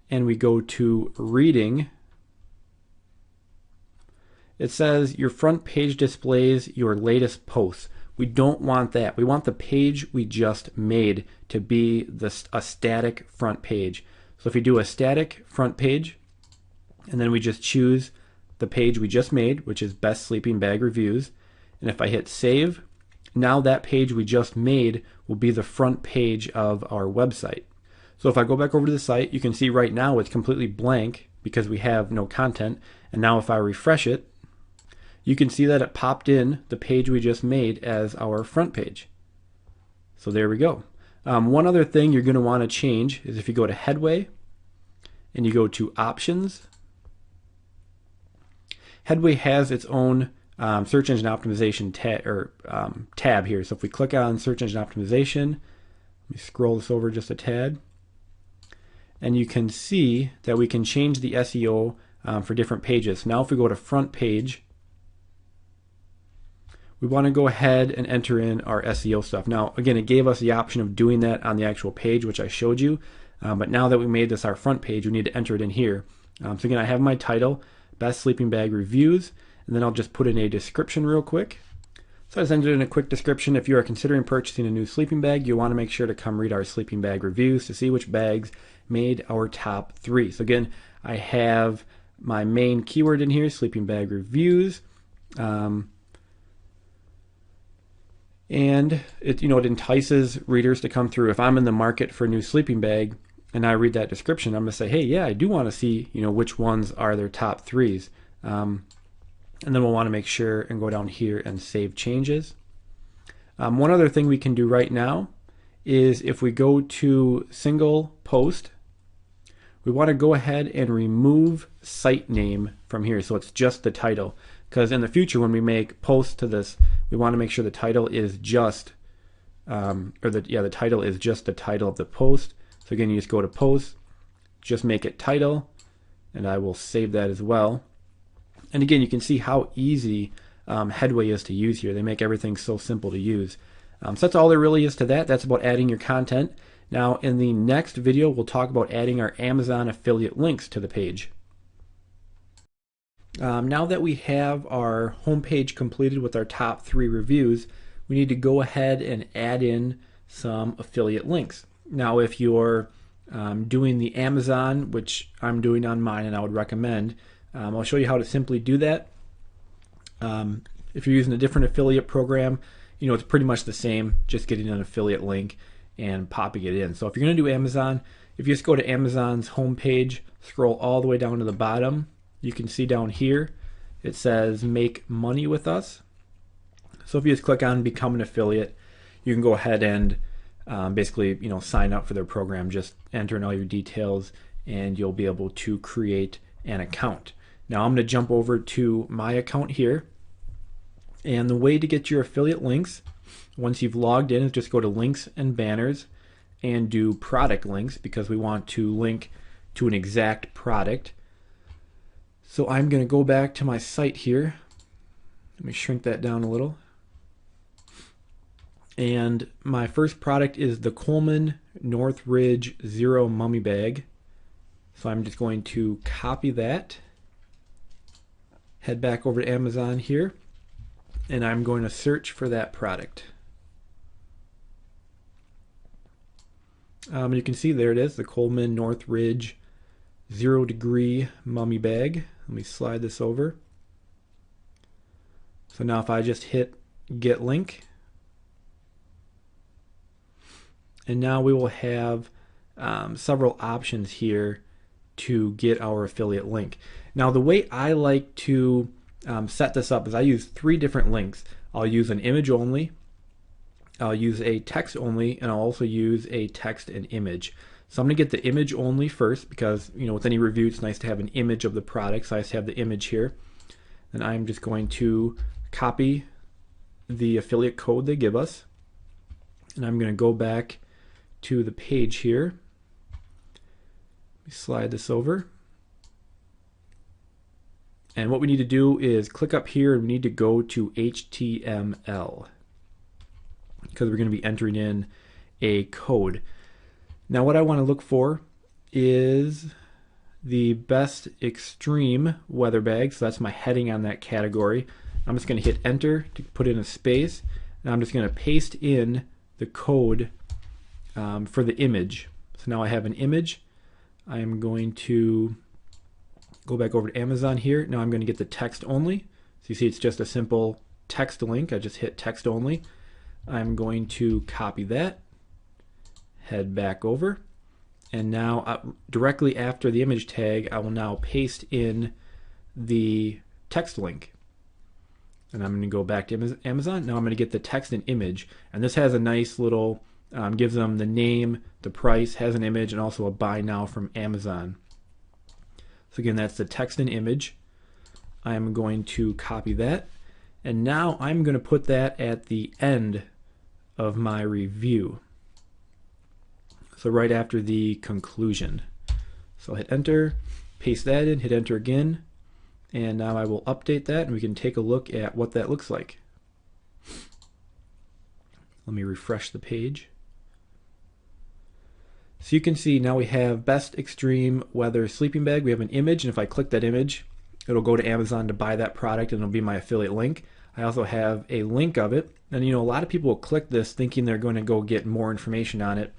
and we go to reading, it says your front page displays your latest posts. We don't want that. We want the page we just made to be a static front page. So if you do a static front page, and then we just choose the page we just made, which is best sleeping bag reviews, and if I hit save, now that page we just made will be the front page of our website. So if I go back over to the site, you can see right now it's completely blank because we have no content. And now if I refresh it, you can see that it popped in the page we just made as our front page. So there we go. One other thing you're going to want to change is if you go to Headway and you go to Options. Headway has its own search engine optimization tab here. So if we click on search engine optimization, let me scroll this over just a tad, and you can see that we can change the SEO for different pages. Now if we go to front page, we want to go ahead and enter in our SEO stuff. Now again, it gave us the option of doing that on the actual page, which I showed you, but now that we made this our front page, we need to enter it in here. So again, I have my title, Best Sleeping Bag Reviews, and then I'll just put in a description real quick. So I just entered in a quick description. If you are considering purchasing a new sleeping bag, you want to make sure to come read our sleeping bag reviews to see which bags made our top 3. So again, I have my main keyword in here, sleeping bag reviews. And it entices readers to come through. If I'm in the market for a new sleeping bag and I read that description, I'm going to say, hey, yeah, I do want to see which ones are their top 3s. And then we'll want to make sure and go down here and save changes. One other thing we can do right now is if we go to single post, we want to go ahead and remove site name from here, so it's just the title. Because in the future, when we make posts to this, we want to make sure the title is just, the title is just the title of the post. So again, you just go to post, just make it title, and I will save that as well. And again, you can see how easy Headway is to use here. They make everything so simple to use. So that's all there really is to that. That's about adding your content. Now, in the next video, we'll talk about adding our Amazon affiliate links to the page. Now that we have our homepage completed with our top 3 reviews, we need to go ahead and add in some affiliate links. Now, if you're doing the Amazon, which I'm doing on mine and I would recommend, I'll show you how to simply do that. If you're using a different affiliate program, it's pretty much the same, just getting an affiliate link and popping it in. So if you're going to do Amazon, if you just go to Amazon's homepage, scroll all the way down to the bottom, you can see down here it says make money with us. So if you just click on become an affiliate, you can go ahead and basically sign up for their program. Just enter in all your details and you'll be able to create an account. Now I'm going to jump over to my account here, and the way to get your affiliate links once you've logged in is just go to links and banners and do product links, because we want to link to an exact product. So I'm going to go back to my site here. Let me shrink that down a little. And my first product is the Coleman Northridge Zero Mummy Bag. So I'm just going to copy that, head back over to Amazon here, and I'm going to search for that product. You can see there it is, the Coleman Northridge 0 Degree Mummy Bag. Let me slide this over. So now if I just hit get link, and now we will have several options here to get our affiliate link. Now the way I like to set this up is I use 3 different links. I'll use an image only, I'll use a text only, and I'll also use a text and image. So I'm going to get the image only first, because with any review it's nice to have an image of the product, so I just have the image here. And I'm just going to copy the affiliate code they give us, and I'm going to go back to the page here. Let me slide this over. And what we need to do is click up here, and we need to go to HTML, because we're going to be entering in a code. Now what I want to look for is the best extreme weather bag. So that's my heading on that category. I'm just going to hit enter to put in a space, and I'm just going to paste in the code for the image. So now I have an image. I am going to go back over to Amazon here. Now I'm going to get the text only. So you see it's just a simple text link. I just hit text only. I'm going to copy that, head back over, And now directly after the image tag, I will now paste in the text link. And I'm going to go back to Amazon. Now I'm going to get the text and image. And this has a nice little, gives them the name, the price, has an image, and also a buy now from Amazon. So again, that's the text and image. I'm going to copy that. And now I'm going to put that at the end of my review. So right after the conclusion. So I'll hit enter, paste that in, hit enter again. And now I will update that and we can take a look at what that looks like. Let me refresh the page. So you can see now we have best extreme weather sleeping bag. We have an image, and if I click that image, it'll go to Amazon to buy that product and it'll be my affiliate link. I also have a link of it. And a lot of people will click this thinking they're going to go get more information on it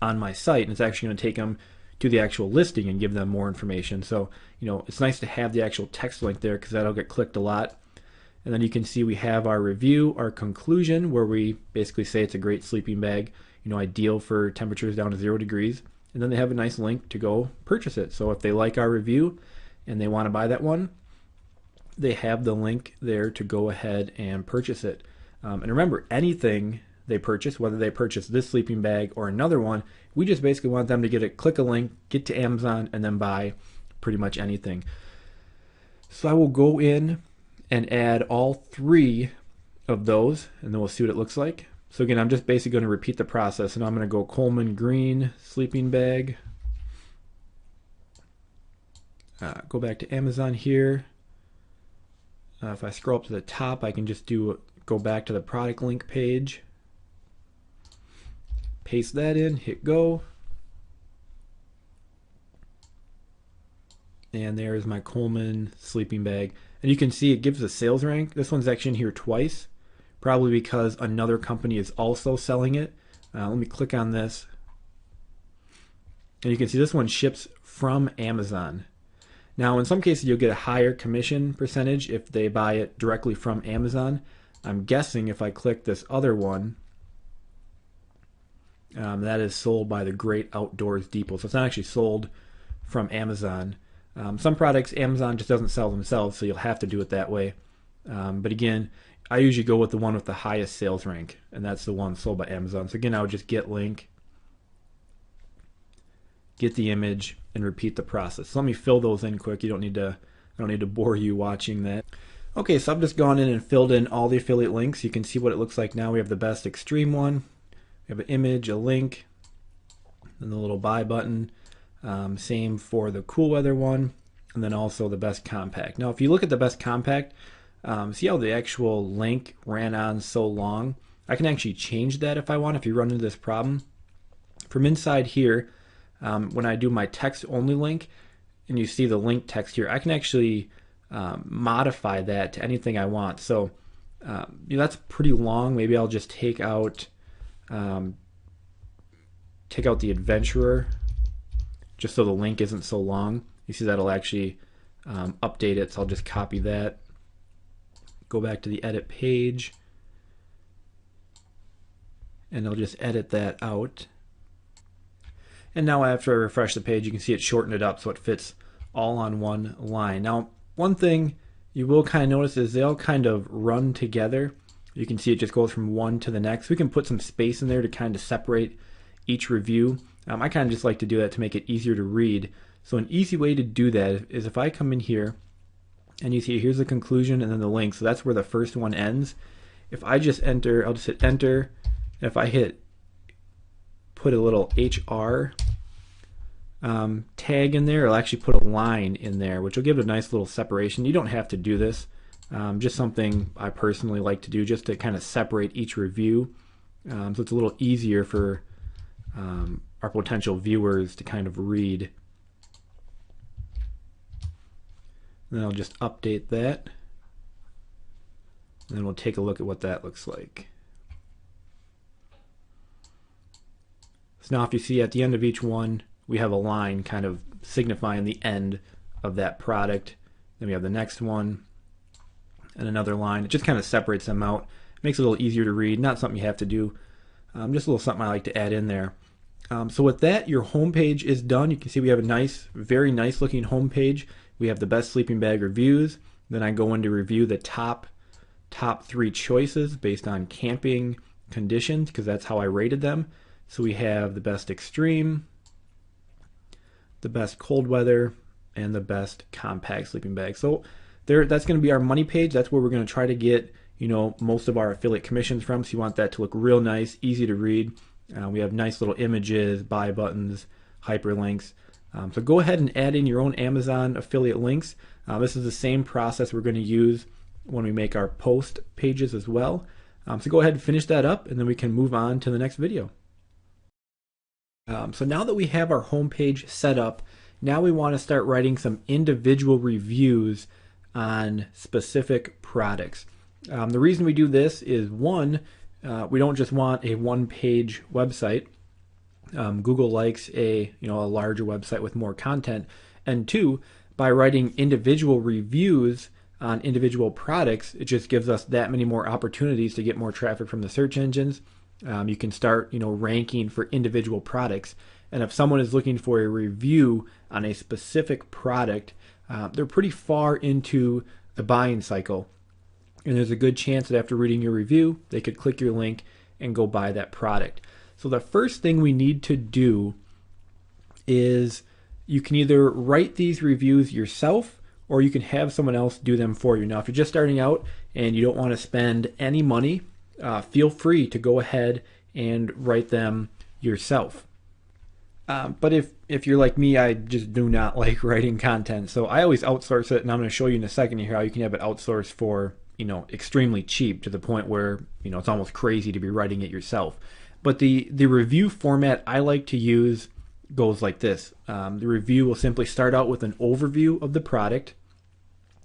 on my site, and it's actually going to take them to the actual listing and give them more information. So, it's nice to have the actual text link there because that'll get clicked a lot. And then you can see we have our review, our conclusion, where we basically say it's a great sleeping bag, ideal for temperatures down to 0 degrees. And then they have a nice link to go purchase it. So if they like our review and they want to buy that one, they have the link there to go ahead and purchase it. And remember, anything they purchase, whether they purchase this sleeping bag or another one, we just basically want them to click a link, get to Amazon, and then buy pretty much anything. So I will go in and add all 3 of those, and then we'll see what it looks like. So again, I'm just basically going to repeat the process, and I'm going to go Coleman Green sleeping bag. Go back to Amazon here. If I scroll up to the top, I can just go back to the product link page. Paste that in, hit go. And there's my Coleman sleeping bag. And you can see it gives a sales rank. This one's actually in here twice, probably because another company is also selling it. Let me click on this. And you can see this one ships from Amazon. Now, in some cases, you'll get a higher commission percentage if they buy it directly from Amazon. I'm guessing if I click this other one, that is sold by the Great Outdoors Depot. So it's not actually sold from Amazon. Some products Amazon just doesn't sell themselves, so you'll have to do it that way. But again, I usually go with the one with the highest sales rank, and that's the one sold by Amazon. So again, I would just get link, get the image, and repeat the process. So let me fill those in quick. I don't need to bore you watching that. Okay, so I've just gone in and filled in all the affiliate links. You can see what it looks like now. We have the best extreme one. We have an image, a link, and the little buy button. Same for the cool weather one, and then also the best compact. Now, if you look at the best compact, see how the actual link ran on so long? I can actually change that if I want, if you run into this problem. From inside here, when I do my text only link, and you see the link text here, I can actually modify that to anything I want. So that's pretty long. Maybe I'll just take out the adventurer, just so the link isn't so long. You see that'll actually update it, so I'll just copy that, go back to the edit page, and I'll just edit that out. And now after I refresh the page, you can see it shortened it up so it fits all on one line. Now, one thing you will kind of notice is they all kind of run together. You can see it just goes from one to the next. We can put some space in there to kind of separate each review. I kind of just like to do that to make it easier to read. So an easy way to do that is if I come in here and you see here's the conclusion and then the link. So that's where the first one ends. If I just enter, I'll just hit enter. And if I put a little HR tag in there, it'll actually put a line in there, which will give it a nice little separation. You don't have to do this. Just something I personally like to do just to kind of separate each review. So it's a little easier for our potential viewers to kind of read. And then I'll just update that. And then we'll take a look at what that looks like. So now if you see at the end of each one, we have a line kind of signifying the end of that product. Then we have the next one and another line. It just kind of separates them out. Makes it a little easier to read. Not something you have to do. Just a little something I like to add in there. So with that, your homepage is done. You can see we have a nice, very nice looking homepage. We have the best sleeping bag reviews. Then I go in to review the top 3 choices based on camping conditions, because that's how I rated them. So we have the best extreme, the best cold weather, and the best compact sleeping bag. So that's going to be our money page. That's where we're going to try to get most of our affiliate commissions from. So you want that to look real nice, easy to read. We have nice little images, buy buttons, hyperlinks. So go ahead and add in your own Amazon affiliate links. This is the same process we're going to use when we make our post pages as well. So go ahead and finish that up, and then we can move on to the next video. So now that we have our homepage set up, now we want to start writing some individual reviews on specific products. The reason we do this is, one, we don't just want a one-page website. Google likes a larger website with more content. And two, by writing individual reviews on individual products, it just gives us that many more opportunities to get more traffic from the search engines. You can start ranking for individual products. And if someone is looking for a review on a specific product, they're pretty far into the buying cycle. And there's a good chance that after reading your review, they could click your link and go buy that product. So the first thing we need to do is you can either write these reviews yourself, or you can have someone else do them for you. Now, if you're just starting out and you don't want to spend any money, feel free to go ahead and write them yourself. But if you're like me, I just do not like writing content. So I always outsource it, and I'm going to show you in a second here how you can have it outsourced for extremely cheap, to the point where it's almost crazy to be writing it yourself. But the review format I like to use goes like this. The review will simply start out with an overview of the product.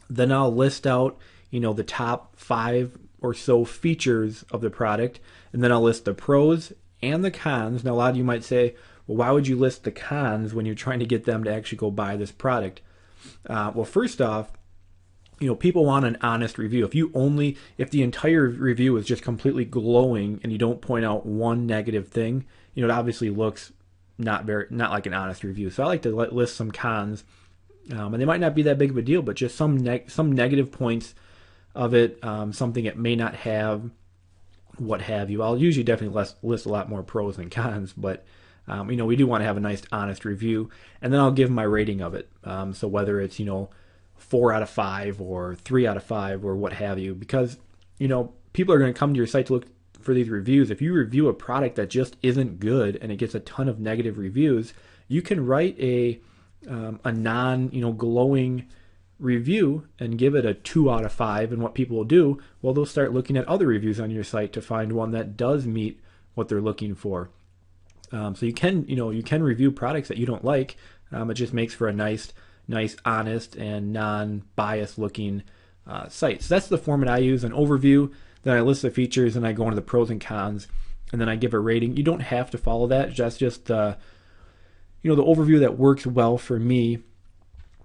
Then I'll list out the top 5 or so features of the product, and then I'll list the pros and the cons. Now, a lot of you might say, well, why would you list the cons when you're trying to get them to actually go buy this product? Well, first off, people want an honest review. If the entire review is just completely glowing and you don't point out one negative thing, it obviously looks not like an honest review. So I like to list some cons, and they might not be that big of a deal, but just some negative points of it, something it may not have, what have you. I'll usually definitely list a lot more pros than cons, but we do want to have a nice honest review, and then I'll give my rating of it. So whether it's 4 out of 5 or 3 out of 5 or what have you, because people are going to come to your site to look for these reviews. If you review a product that just isn't good and it gets a ton of negative reviews, you can write a non glowing review and give it a 2 out of 5. And what people will do, well, they'll start looking at other reviews on your site to find one that does meet what they're looking for. So you can review products that you don't like. It just makes for a nice, honest, and non-biased looking site. So that's the format I use: an overview, then I list the features, and I go into the pros and cons, and then I give a rating. You don't have to follow that. That's just the overview that works well for me,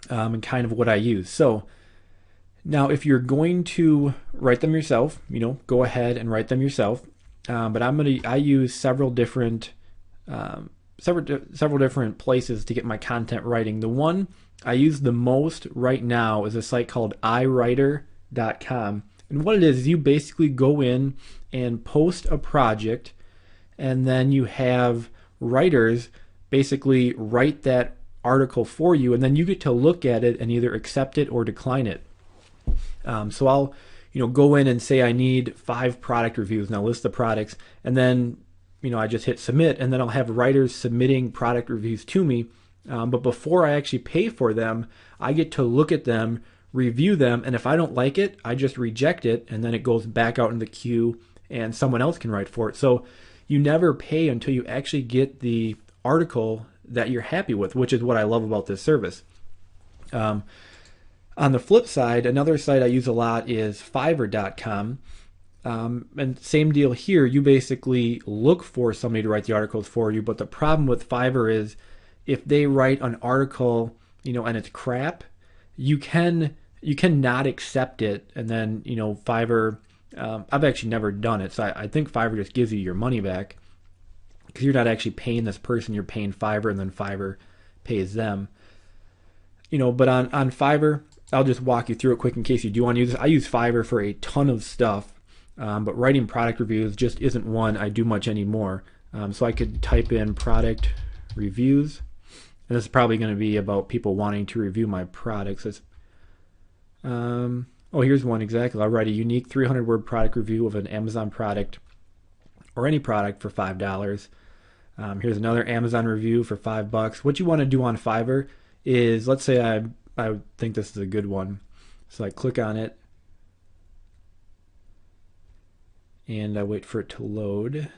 and kind of what I use. So now, if you're going to write them yourself, go ahead and write them yourself. But I use several different places to get my content writing. The one I use the most right now is a site called iWriter.com. And what it is you basically go in and post a project, and then you have writers basically write that article for you, and then you get to look at it and either accept it or decline it. So I'll go in and say I need 5 product reviews, and I'll list the products, and then I just hit submit, and then I'll have writers submitting product reviews to me. But before I actually pay for them, I get to look at them, review them, and if I don't like it, I just reject it, and then it goes back out in the queue and someone else can write for it. So you never pay until you actually get the article that you're happy with, which is what I love about this service. On the flip side, another site I use a lot is Fiverr.com. And same deal here. You basically look for somebody to write the articles for you, but the problem with Fiverr is if they write an article, and it's crap, you cannot accept it. And then, Fiverr, I've actually never done it, so I think Fiverr just gives you your money back. because you're not actually paying this person, you're paying Fiverr, and then Fiverr pays them. But on Fiverr, I'll just walk you through it quick in case you do want to use this. I use Fiverr for a ton of stuff, but writing product reviews just isn't one I do much anymore. So I could type in product reviews, and this is probably going to be about people wanting to review my products. Here's one exactly. I'll write a unique 300-word product review of an Amazon product or any product for $5. Here's another Amazon review for $5. What you want to do on Fiverr is, let's say I think this is a good one. So I click on it and I wait for it to load.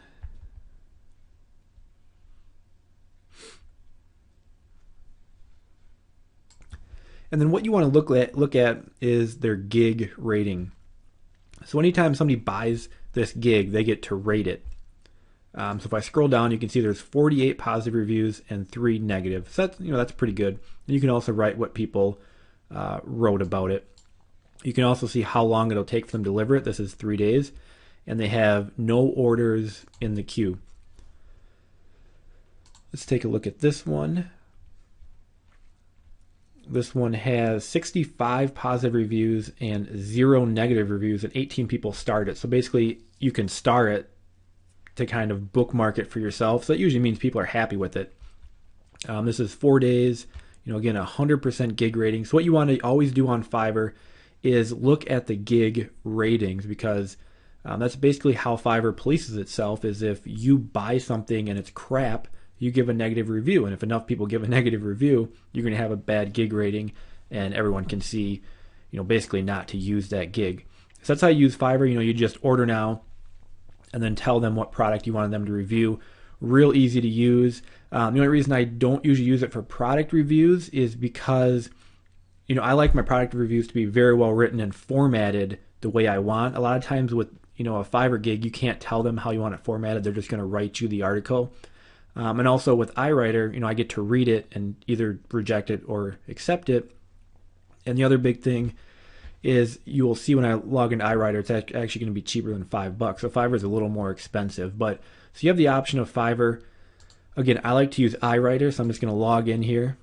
And then what you want to look at is their gig rating. So anytime somebody buys this gig, they get to rate it. So if I scroll down, you can see there's 48 positive reviews and 3 negative. So that's pretty good. And you can also write what people wrote about it. You can also see how long it'll take for them to deliver it. This is 3 days, and they have no orders in the queue. Let's take a look at this one. This one has 65 positive reviews and 0 negative reviews, and 18 people started it. So basically, you can star it to kind of bookmark it for yourself. So that usually means people are happy with it. This is 4 days. Again, 100% gig rating. So what you want to always do on Fiverr is look at the gig ratings, because that's basically how Fiverr polices itself. Is if you buy something and it's crap, you give a negative review, and if enough people give a negative review, you're going to have a bad gig rating, and everyone can see, basically not to use that gig. So that's how you use Fiverr. You just order now, and then tell them what product you wanted them to review. Real easy to use. The only reason I don't usually use it for product reviews is because, I like my product reviews to be very well written and formatted the way I want. A lot of times with, a Fiverr gig, you can't tell them how you want it formatted. They're just going to write you the article. And also with iWriter, I get to read it and either reject it or accept it. And the other big thing is you will see when I log into iWriter, it's actually going to be cheaper than $5. So Fiverr is a little more expensive. But so you have the option of Fiverr. Again, I like to use iWriter, so I'm just going to log in here.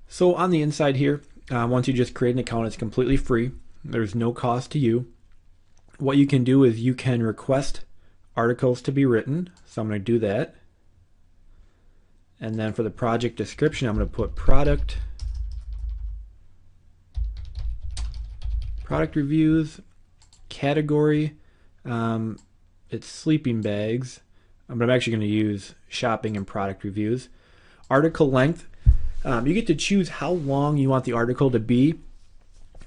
So on the inside here, once you just create an account, it's completely free. There's no cost to you. What you can do is you can request articles to be written. So I'm going to do that. And then for the project description, I'm going to put product reviews, category, it's sleeping bags, but I'm actually going to use shopping and product reviews. Article length, you get to choose how long you want the article to be.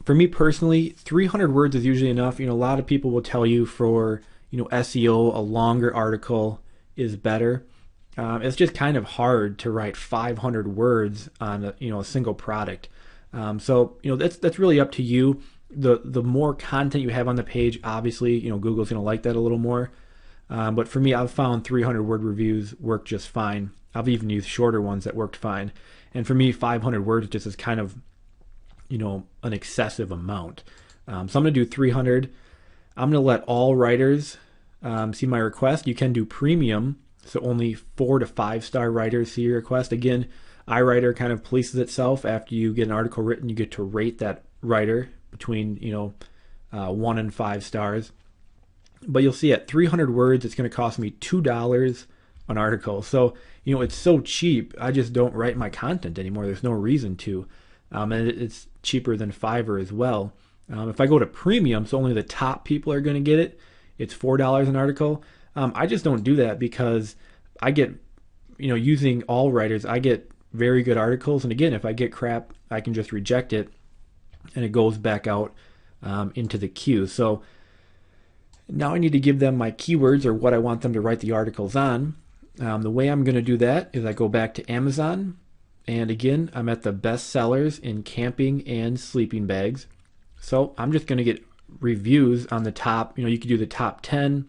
For me personally, 300 words is usually enough. A lot of people will tell you for SEO, a longer article is better. It's just kind of hard to write 500 words on a single product. So that's really up to you. The more content you have on the page, obviously, Google's going to like that a little more. But for me, I've found 300 word reviews work just fine. I've even used shorter ones that worked fine. And for me, 500 words just is kind of, an excessive amount. So I'm going to do 300. I'm going to let all writers see my request. You can do premium, so only 4 to 5 star writers see your request. Again, iWriter kind of polices itself. After you get an article written, you get to rate that writer between 1 and 5 stars. But you'll see at 300 words, it's going to cost me $2 an article. So it's so cheap. I just don't write my content anymore. There's no reason to, and it's cheaper than Fiverr as well. If I go to premium, so only the top people are going to get it, it's $4 an article. I just don't do that because I get, using all writers, I get very good articles. And again, if I get crap, I can just reject it and it goes back out into the queue. So now I need to give them my keywords or what I want them to write the articles on. The way I'm going to do that is I go back to Amazon. And again, I'm at the best sellers in camping and sleeping bags. So I'm just going to get reviews on the top. You could do the top 10,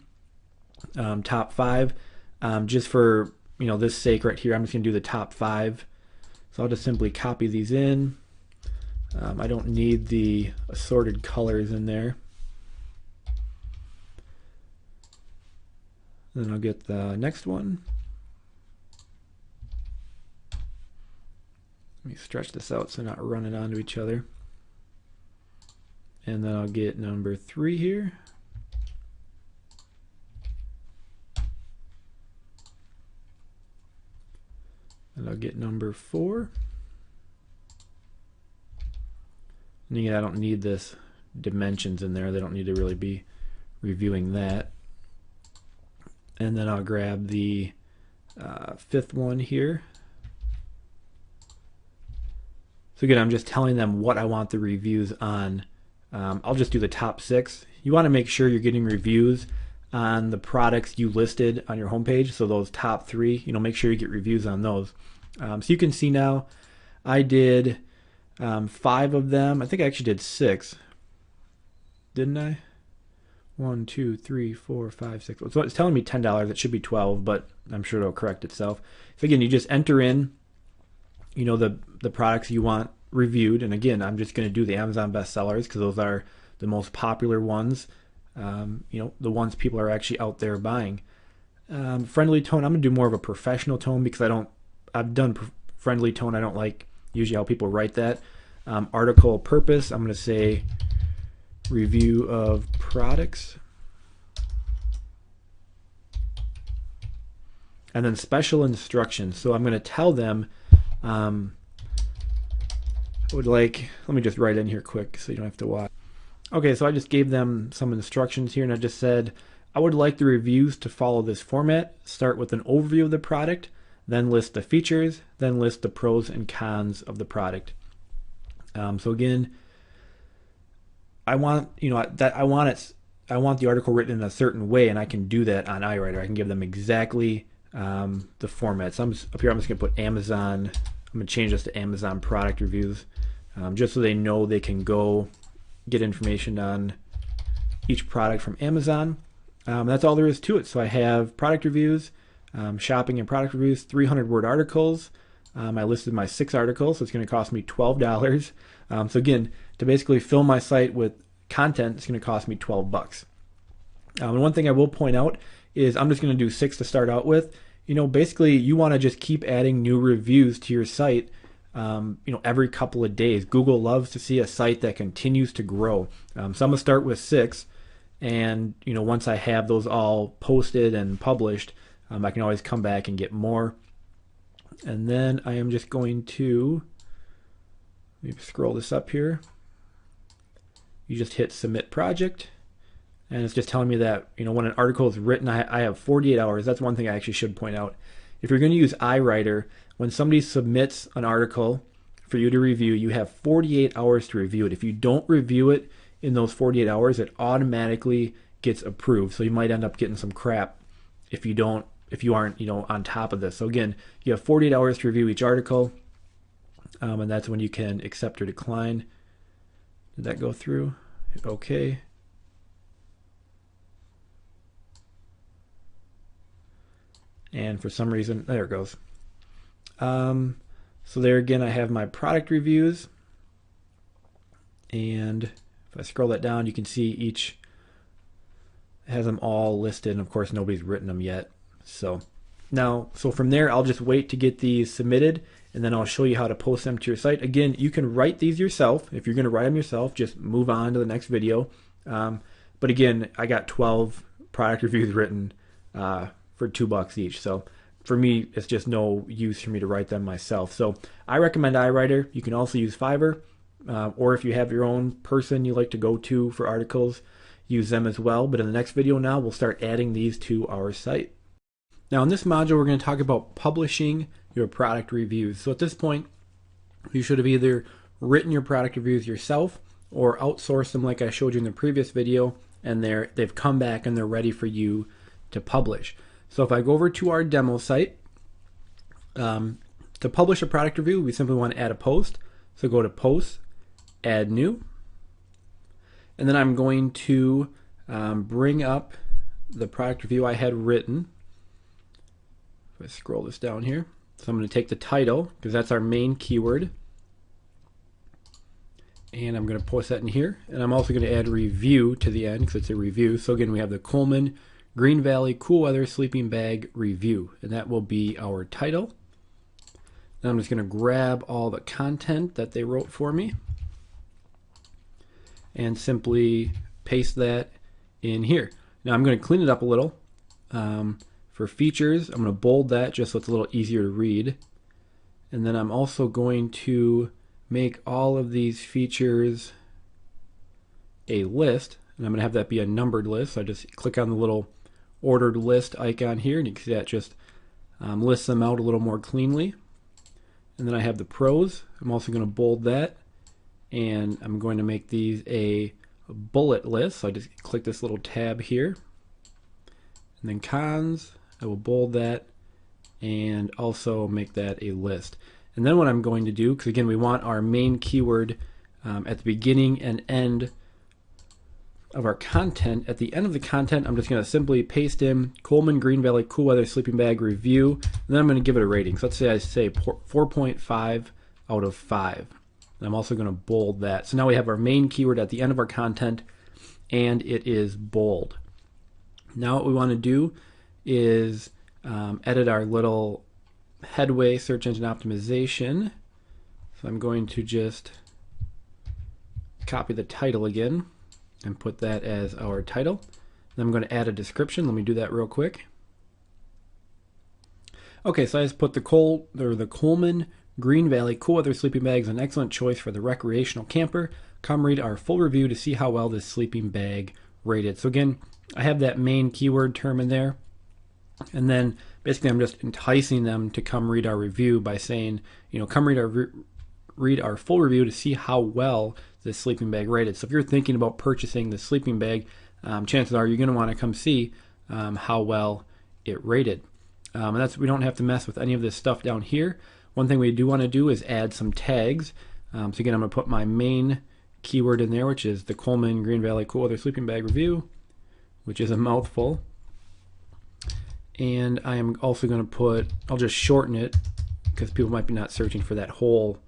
top 5. Just for this sake right here, I'm just going to do the top 5. So I'll just simply copy these in. I don't need the assorted colors in there. Then I'll get the next one. Let me stretch this out so not running onto each other. And then I'll get number 3 here. And I'll get number 4. And again, I don't need this dimensions in there. They don't need to really be reviewing that. And then I'll grab the 5th one here. So again, I'm just telling them what I want the reviews on. I'll just do the top 6. You want to make sure you're getting reviews on the products you listed on your homepage. So those top 3, make sure you get reviews on those. So you can see now I did 5 of them. I think I actually did 6. Didn't I? 1, 2, 3, 4, 5, 6. So it's telling me $10. It should be 12, but I'm sure it'll correct itself. So again, you just enter in, the products you want reviewed. And again, I'm just going to do the Amazon bestsellers because those are the most popular ones. The ones people are actually out there buying. Friendly tone, I'm going to do more of a professional tone because I've done friendly tone. I don't like usually how people write that. Article purpose, I'm going to say review of products. And then special instructions. So I'm going to tell them, let me just write in here quick so you don't have to watch. Okay, so I just gave them some instructions here, and I just said, I would like the reviews to follow this format. Start with an overview of the product, then list the features, then list the pros and cons of the product. So again, I want the article written in a certain way, and I can do that on iWriter. I can give them exactly the format. So up here, I'm just going to put Amazon. I'm going to change this to Amazon product reviews, just so they know they can go get information on each product from Amazon. That's all there is to it. So I have product reviews, shopping and product reviews, 300-word articles. I listed my 6 articles, so it's going to cost me $12. So again, to basically fill my site with content, it's going to cost me $12. And one thing I will point out is I'm just going to do 6 to start out with. Basically you want to just keep adding new reviews to your site, every couple of days. Google loves to see a site that continues to grow. So I'm going to start with 6, and once I have those all posted and published, I can always come back and get more. And then I am just going to maybe scroll this up here. You just hit submit project, and it's just telling me that when an article is written, I have 48 hours. That's one thing I actually should point out. If you're going to use iWriter, when somebody submits an article for you to review, you have 48 hours to review it. If you don't review it in those 48 hours, it automatically gets approved. So you might end up getting some crap if you aren't on top of this. So again, you have 48 hours to review each article, and that's when you can accept or decline. Did that go through? Hit OK. And for some reason, there it goes. So there again, I have my product reviews, and if I scroll that down, you can see each has them all listed, and of course nobody's written them yet. So from there, I'll just wait to get these submitted, and then I'll show you how to post them to your site. Again, you can write these yourself. If you're going to write them yourself, just move on to the next video. But again, I got 12 product reviews written for $2 each. So for me, it's just no use for me to write them myself. So I recommend iWriter. You can also use Fiverr, or if you have your own person you like to go to for articles, use them as well. But in the next video now, we'll start adding these to our site. Now in this module, we're going to talk about publishing your product reviews. So at this point, you should have either written your product reviews yourself or outsourced them like I showed you in the previous video, and they've come back and they're ready for you to publish. So if I go over to our demo site, to publish a product review, we simply want to add a post. So go to Posts, Add New, and then I'm going to bring up the product review I had written. If I scroll this down here, so I'm going to take the title because that's our main keyword, and I'm going to post that in here. And I'm also going to add review to the end because it's a review. So again, we have the Coleman Green Valley Cool Weather Sleeping Bag Review, and that will be our title. Then I'm just going to grab all the content that they wrote for me and simply paste that in here. Now I'm going to clean it up a little. For features, I'm going to bold that just so it's a little easier to read. And then I'm also going to make all of these features a list, and I'm going to have that be a numbered list. So I just click on the little ordered list icon here, and you can see that just lists them out a little more cleanly. And then I have the pros. I'm also going to bold that, and I'm going to make these a bullet list. So I just click this little tab here. And then cons, I will bold that and also make that a list. And then what I'm going to do, because again we want our main keyword at the beginning and end of our content. At the end of the content, I'm just going to simply paste in Coleman Green Valley Cool Weather Sleeping Bag Review, and then I'm going to give it a rating. So let's say I say 4.5 out of 5. And I'm also going to bold that. So now we have our main keyword at the end of our content, and it is bold. Now what we want to do is edit our little headway search engine optimization. So I'm going to just copy the title again and put that as our title. Then I'm going to add a description. Let me do that real quick. Okay, so I just put the Coleman Green Valley Cool Weather Sleeping Bag is an excellent choice for the recreational camper. Come read our full review to see how well this sleeping bag rated. So again, I have that main keyword term in there, and then basically I'm just enticing them to come read our review by saying, come read our full review to see how well this sleeping bag rated. So if you're thinking about purchasing the sleeping bag, chances are you're going to want to come see how well it rated. And we don't have to mess with any of this stuff down here. One thing we do want to do is add some tags. So again, I'm going to put my main keyword in there, which is the Coleman Green Valley Cool Weather Sleeping Bag Review, which is a mouthful. And I am also going to I'll just shorten it because people might be not searching for that whole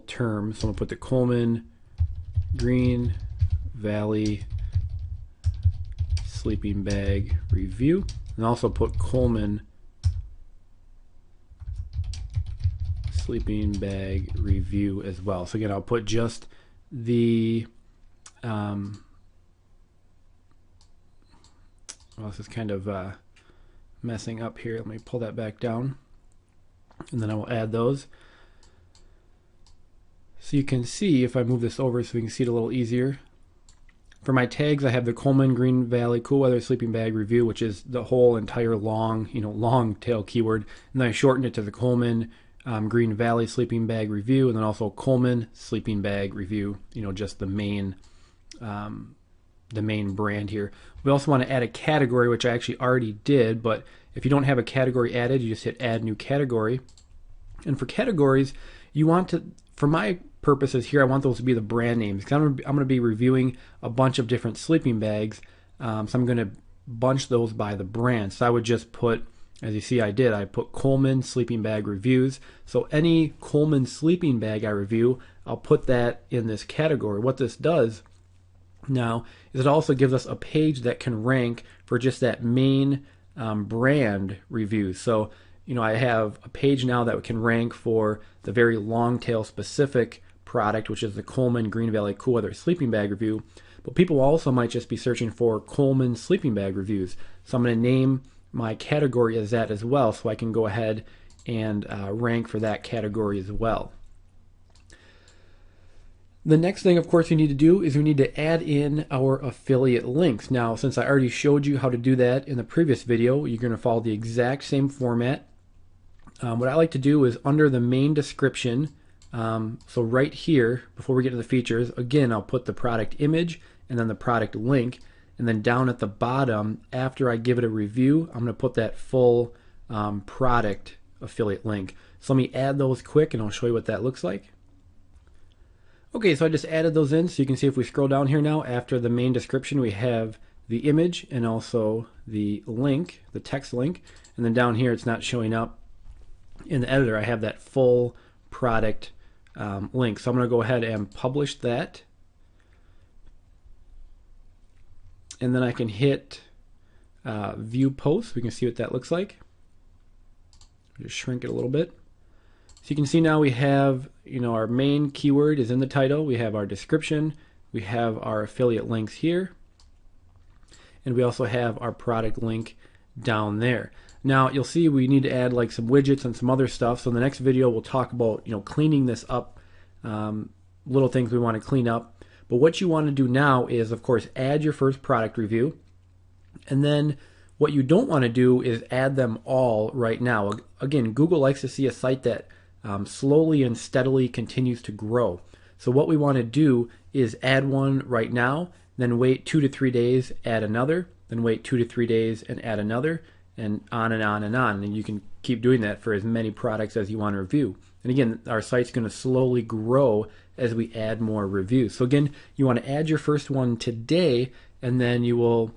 term. So I'm going to put the Coleman Green Valley Sleeping Bag Review, and also put Coleman Sleeping Bag Review as well. So again, I'll put just the well, this is kind of messing up here. Let me pull that back down, and then I will add those. So you can see, if I move this over so we can see it a little easier, for my tags I have the Coleman Green Valley Cool Weather Sleeping Bag Review, which is the whole entire long tail keyword, and then I shortened it to the Coleman Green Valley Sleeping Bag Review, and then also Coleman Sleeping Bag Review, just the main brand here. We also want to add a category, which I actually already did, but if you don't have a category added, you just hit add new category. And for categories, you want to, for my purposes here, I want those to be the brand names, because I'm going to be reviewing a bunch of different sleeping bags, so I'm going to bunch those by the brand. So I would just put, as you see I put Coleman Sleeping Bag Reviews. So any Coleman sleeping bag I review, I'll put that in this category. What this does now is it also gives us a page that can rank for just that main brand review. So I have a page now that can rank for the very long tail specific product, which is the Coleman Green Valley Cool Weather Sleeping Bag Review. But people also might just be searching for Coleman sleeping bag reviews. So I'm going to name my category as that as well, so I can go ahead and rank for that category as well. The next thing, of course, we need to do is we need to add in our affiliate links. Now, since I already showed you how to do that in the previous video, you're going to follow the exact same format. What I like to do is under the main description, so right here, before we get to the features, again, I'll put the product image and then the product link, and then down at the bottom, after I give it a review, I'm going to put that full product affiliate link. So let me add those quick, and I'll show you what that looks like. Okay, so I just added those in, so you can see if we scroll down here now, after the main description, we have the image and also the link, the text link, and then down here it's not showing up in the editor. I have that full product link. So I'm going to go ahead and publish that, and then I can hit view posts. We can see what that looks like. Just shrink it a little bit. So you can see now we have, our main keyword is in the title. We have our description. We have our affiliate links here. And we also have our product link down there. Now you'll see we need to add like some widgets and some other stuff. So in the next video we'll talk about cleaning this up, little things we want to clean up. But what you want to do now is, of course, add your first product review. And then what you don't want to do is add them all right now. Again, Google likes to see a site that slowly and steadily continues to grow. So what we want to do is add one right now, then wait 2 to 3 days, add another, then wait 2 to 3 days and add another, and on and on and on. And you can keep doing that for as many products as you want to review. And again, our site's going to slowly grow as we add more reviews. So again, you want to add your first one today, and then you will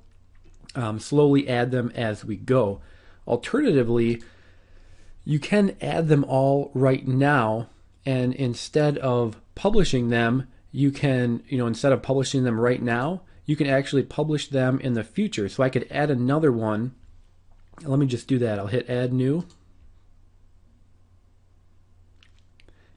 slowly add them as we go. Alternatively, you can add them all right now, and instead of publishing them, you can, instead of publishing them right now, you can actually publish them in the future. So I could add another one. Let me just do that. I'll hit add new.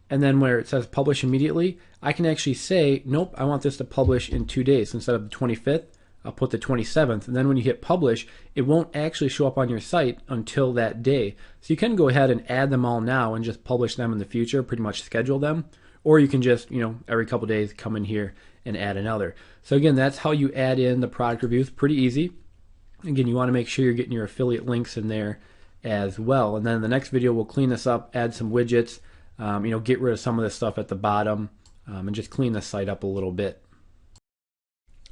And then where it says publish immediately, I can actually say, nope, I want this to publish in 2 days. Instead of the 25th, I'll put the 27th. And then when you hit publish, it won't actually show up on your site until that day. So you can go ahead and add them all now and just publish them in the future, pretty much schedule them. Or you can just, every couple days come in here and add another. So again, that's how you add in the product reviews. Pretty easy. Again, you want to make sure you're getting your affiliate links in there as well. And then in the next video, we'll clean this up, add some widgets, get rid of some of the stuff at the bottom, and just clean the site up a little bit.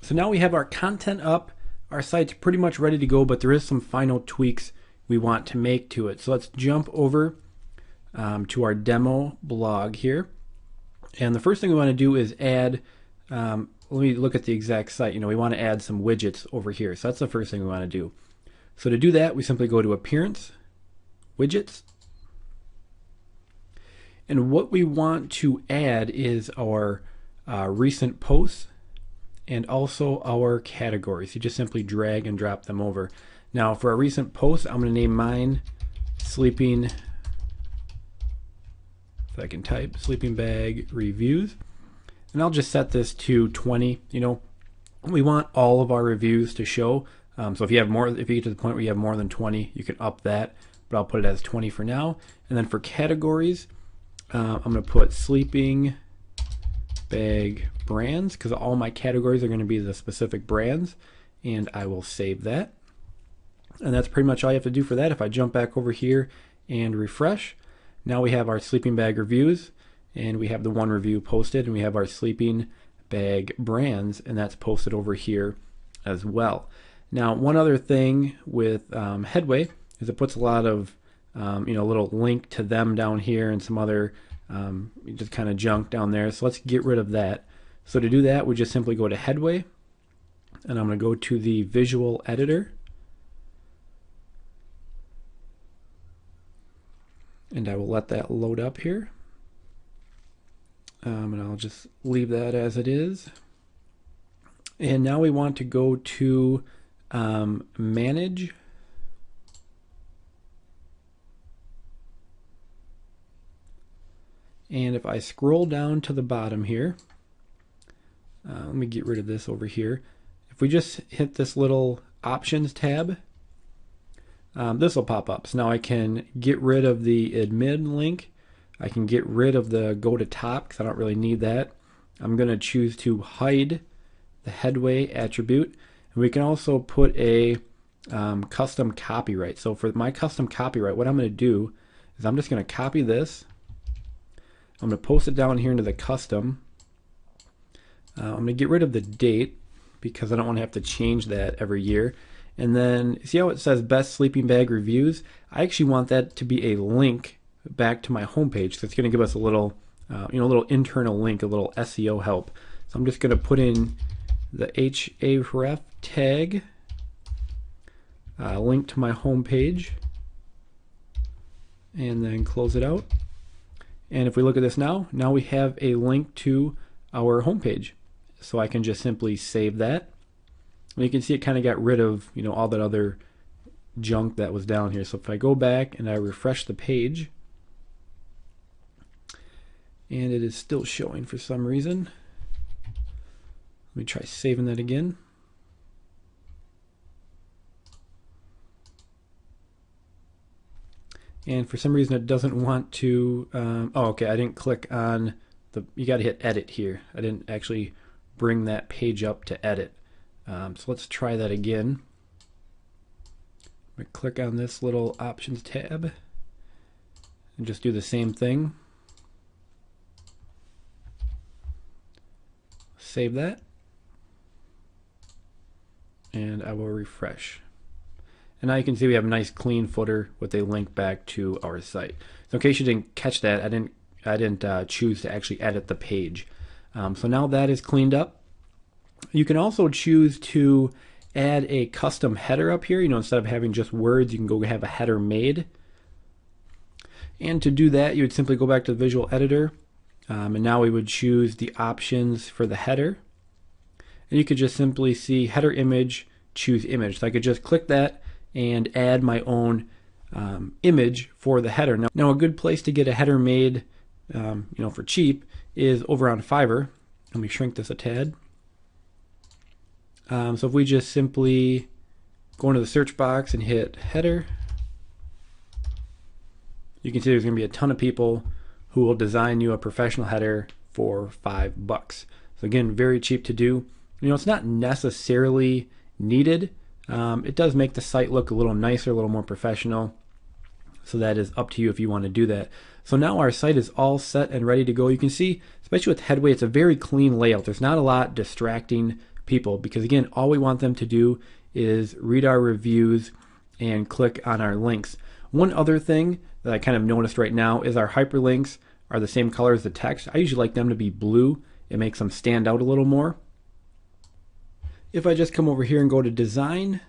So now we have our content up. Our site's pretty much ready to go, but there is some final tweaks we want to make to it. So let's jump over to our demo blog here. And the first thing we want to do is add, let me look at the exact site. We want to add some widgets over here. So that's the first thing we want to do. So to do that, we simply go to Appearance, Widgets. And what we want to add is our recent posts and also our categories. You just simply drag and drop them over. Now for our recent posts, I'm going to name mine Sleeping, if I can type, Sleeping Bag Reviews. And I'll just set this to 20. We want all of our reviews to show. So if you have more, if you get to the point where you have more than 20, you can up that, but I'll put it as 20 for now. And then for categories, I'm going to put Sleeping Bag Brands, because all my categories are going to be the specific brands, and I will save that. And that's pretty much all you have to do for that. If I jump back over here and refresh, now we have our sleeping bag reviews, and we have the one review posted, and we have our sleeping bag brands, and that's posted over here as well. Now, one other thing with Headway is it puts a lot of little link to them down here and some other just kind of junk down there. So let's get rid of that. So to do that, we just simply go to Headway, and I'm going to go to the visual editor. And I will let that load up here. And I'll just leave that as it is. And now we want to go to Manage. And if I scroll down to the bottom here, let me get rid of this over here. If we just hit this little Options tab, this will pop up. So now I can get rid of the admin link. I can get rid of the go to top because I don't really need that. I'm going to choose to hide the Headway attribute. And we can also put a custom copyright. So for my custom copyright, what I'm going to do is I'm just going to copy this. I'm going to post it down here into the custom. I'm going to get rid of the date because I don't want to have to change that every year. And then see how it says best sleeping bag reviews? I actually want that to be a link back to my homepage. So it's going to give us a little, a little internal link, a little SEO help. So I'm just going to put in the href tag, link to my homepage, and then close it out. And if we look at this now we have a link to our homepage. So I can just simply save that. And you can see it kind of got rid of all that other junk that was down here. So if I go back and I refresh the page, and it is still showing for some reason. Let me try saving that again. And for some reason it doesn't want to, oh okay, I didn't click on the, you got to hit edit here. I didn't actually bring that page up to edit. So let's try that again. I'm going to click on this little options tab and just do the same thing. Save that. And I will refresh. And now you can see we have a nice clean footer with a link back to our site. So in case you didn't catch that, I didn't choose to actually edit the page. So now that is cleaned up. You can also choose to add a custom header up here. Instead of having just words, you can go have a header made. And to do that, you would simply go back to the visual editor. And now we would choose the options for the header. And you could just simply see header image, choose image. So I could just click that and add my own image for the header. Now a good place to get a header made for cheap is over on Fiverr. Let me shrink this a tad. So if we just simply go into the search box and hit header, you can see there's going to be a ton of people who will design you a professional header for $5. So again, very cheap to do. It's not necessarily needed. It does make the site look a little nicer, a little more professional. So that is up to you if you want to do that. So now our site is all set and ready to go. You can see, especially with Headway, it's a very clean layout. There's not a lot distracting people because again, all we want them to do is read our reviews and click on our links. One other thing that I kind of noticed right now is our hyperlinks are the same color as the text. I usually like them to be blue. It makes them stand out a little more. If I just come over here and go to design,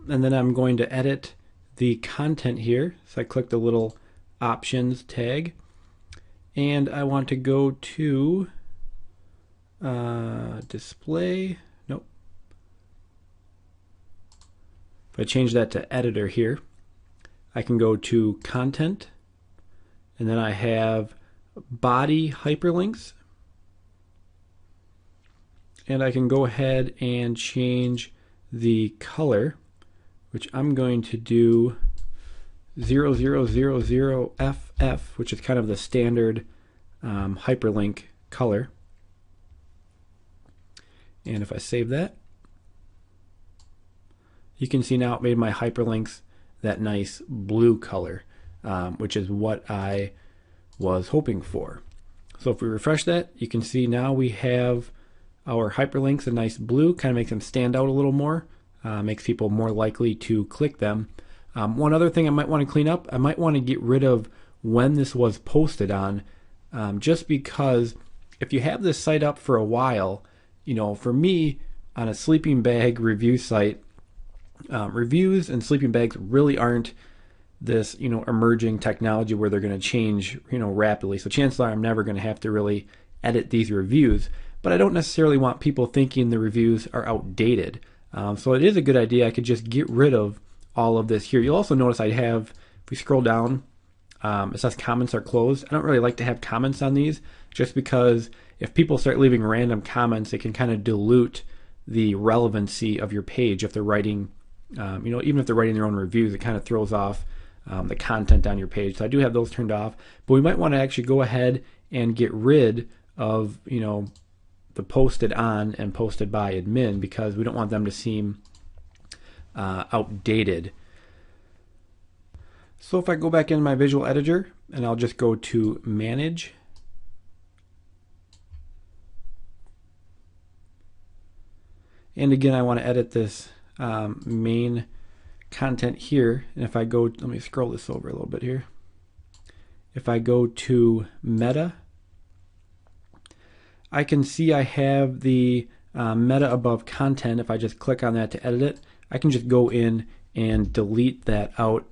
and then I'm going to edit the content here. So I click the little options tag, and I want to go to display. Nope. If I change that to editor here, I can go to content, and then I have body hyperlinks. And I can go ahead and change the color, which I'm going to do 0000FF, which is kind of the standard hyperlink color. And if I save that, you can see now it made my hyperlinks that nice blue color, which is what I was hoping for. So if we refresh that, you can see now we have our hyperlinks a nice blue, kind of makes them stand out a little more, makes people more likely to click them. One other thing I might want to clean up, I might want to get rid of when this was posted on, just because if you have this site up for a while, for me on a sleeping bag review site, reviews and sleeping bags really aren't this emerging technology where they're going to change rapidly. So chances are I'm never going to have to really edit these reviews. But I don't necessarily want people thinking the reviews are outdated. So it is a good idea. I could just get rid of all of this here. You'll also notice I have, if we scroll down, it says comments are closed. I don't really like to have comments on these just because if people start leaving random comments, it can kind of dilute the relevancy of your page if they're writing, even if they're writing their own reviews, it kind of throws off the content on your page. So I do have those turned off, but we might want to actually go ahead and get rid of, the posted on and posted by admin because we don't want them to seem outdated. So if I go back in my visual editor and I'll just go to manage, and again I want to edit this main content here, and if I go, let me scroll this over a little bit here. If I go to meta, I can see I have the meta above content. If I just click on that to edit it, I can just go in and delete that out,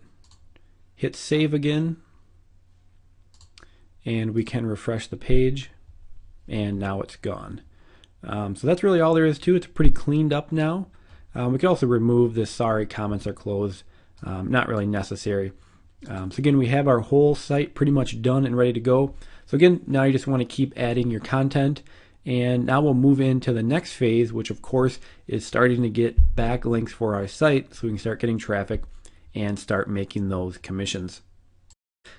hit save again, and we can refresh the page, and now it's gone. So that's really all there is to it. It's pretty cleaned up now. We can also remove this sorry comments are closed not really necessary. So again, we have our whole site pretty much done and ready to go. So again, now you just want to keep adding your content. And now we'll move into the next phase, which of course is starting to get backlinks for our site so we can start getting traffic and start making those commissions.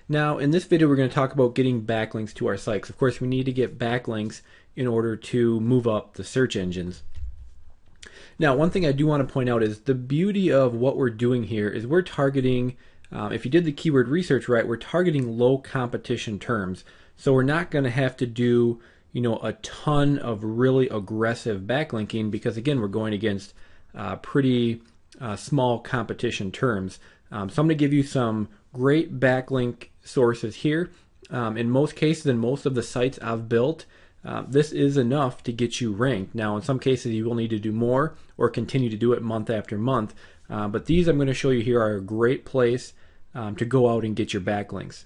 Now in this video we're going to talk about getting backlinks to our sites. Of course we need to get backlinks in order to move up the search engines. Now one thing I do want to point out is the beauty of what we're doing here is we're targeting, if you did the keyword research right, we're targeting low competition terms. So we're not going to have to do a ton of really aggressive backlinking because again we're going against pretty small competition terms. So I'm going to give you some great backlink sources here. In most cases, in most of the sites I've built, this is enough to get you ranked. Now in some cases you will need to do more or continue to do it month after month, but these I'm going to show you here are a great place to go out and get your backlinks.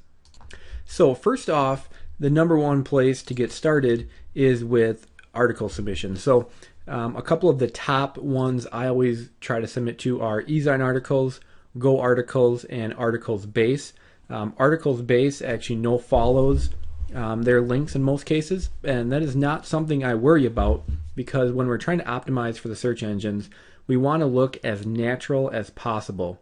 So first off, the number one place to get started is with article submissions. So a couple of the top ones I always try to submit to are eZine articles, Go articles, and articles base. Articles base actually no follows their links in most cases, and that is not something I worry about because when we're trying to optimize for the search engines, we want to look as natural as possible.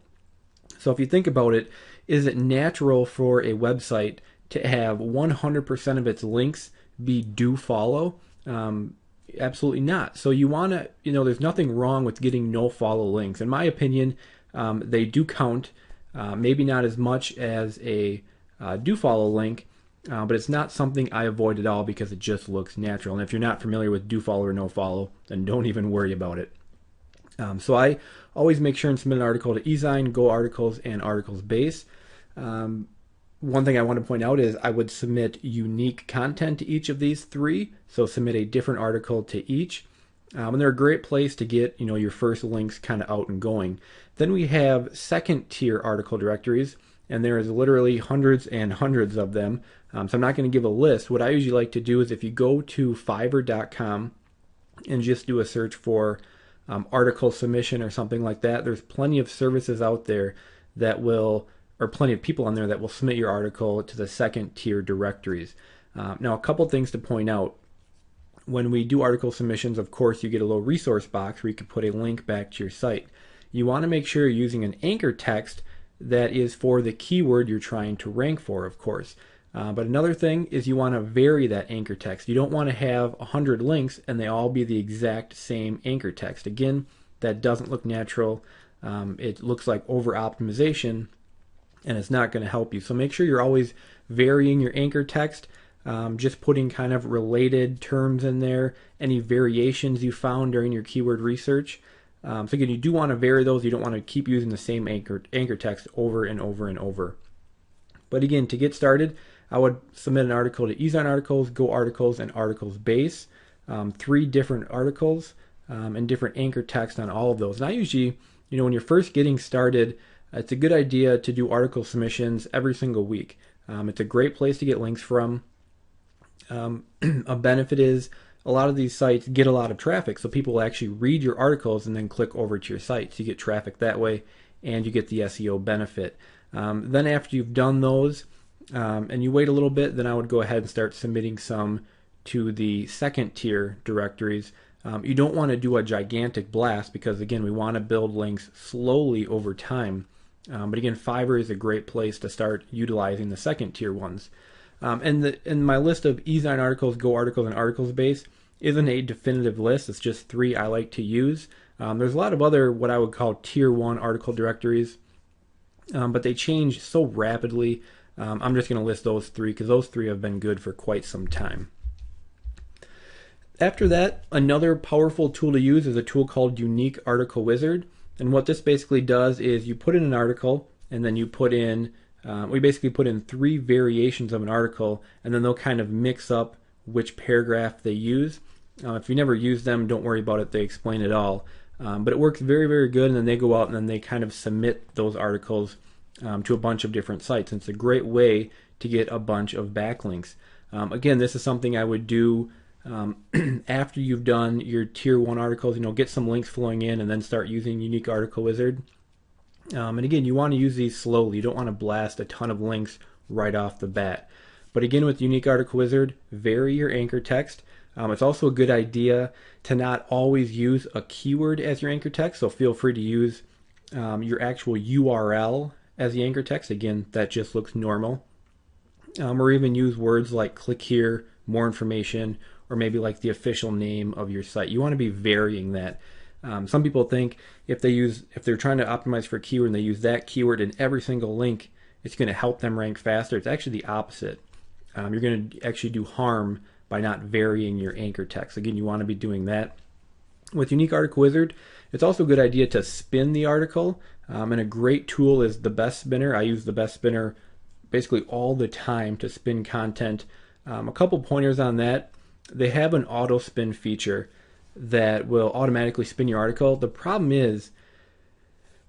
So if you think about it, is it natural for a website to have 100% of its links be do follow? Absolutely not. So you want to, there's nothing wrong with getting no follow links. In my opinion, they do count, maybe not as much as a do follow link, but it's not something I avoid at all because it just looks natural. And if you're not familiar with do follow or no follow, then don't even worry about it. So I always make sure and submit an article to eZine, Go articles, and articles base. One thing I want to point out is I would submit unique content to each of these three. So submit a different article to each. And they're a great place to get your first links kind of out and going. Then we have second tier article directories, and there is literally hundreds and hundreds of them. So I'm not going to give a list. What I usually like to do is if you go to Fiverr.com and just do a search for article submission or something like that, there's plenty of services out there that will, or plenty of people on there that will submit your article to the second tier directories. Now a couple things to point out. When we do article submissions, of course, you get a little resource box where you can put a link back to your site. You want to make sure you're using an anchor text that is for the keyword you're trying to rank for, of course. But another thing is you want to vary that anchor text. You don't want to have 100 links and they all be the exact same anchor text. Again, that doesn't look natural. It looks like over optimization and it's not going to help you. So make sure you're always varying your anchor text. Just putting kind of related terms in there, any variations you found during your keyword research. So again, you do want to vary those. You don't want to keep using the same anchor text over and over and over. But again, to get started, I would submit an article to eZine articles, Go articles, and articles base. 3 different articles and different anchor text on all of those. And I usually, when you're first getting started, it's a good idea to do article submissions every single week. It's a great place to get links from. A benefit is a lot of these sites get a lot of traffic, so people will actually read your articles and then click over to your site. So you get traffic that way and you get the SEO benefit. Then after you've done those and you wait a little bit, then I would go ahead and start submitting some to the second tier directories. You don't want to do a gigantic blast because again we want to build links slowly over time. But again, Fiverr is a great place to start utilizing the second tier ones. And my list of eZine articles, Go articles, and articles base isn't a definitive list. It's just 3 I like to use. There's a lot of other what I would call tier 1 article directories, but they change so rapidly. I'm just going to list those 3 because those 3 have been good for quite some time. After that, another powerful tool to use is a tool called Unique Article Wizard. And what this basically does is you put in an article and then you put in we basically put in 3 variations of an article, and then they'll kind of mix up which paragraph they use. If you never use them, don't worry about it. They explain it all. But it works very, very good, and then they go out and then they kind of submit those articles to a bunch of different sites. And it's a great way to get a bunch of backlinks. Again, this is something I would do after you've done your tier 1 articles. Get some links flowing in and then start using Unique Article Wizard. And again, you want to use these slowly. You don't want to blast a ton of links right off the bat. But again, with Unique Article Wizard, vary your anchor text. It's also a good idea to not always use a keyword as your anchor text, so feel free to use your actual URL as the anchor text. Again, that just looks normal. Or even use words like click here, more information, or maybe like the official name of your site. You want to be varying that. Some people think if they're trying to optimize for a keyword and they use that keyword in every single link, it's going to help them rank faster. It's actually the opposite. You're going to actually do harm by not varying your anchor text. Again, you want to be doing that. With Unique Article Wizard, it's also a good idea to spin the article. And a great tool is the Best Spinner. I use the Best Spinner basically all the time to spin content. A couple pointers on that. They have an auto spin feature that will automatically spin your article. The problem is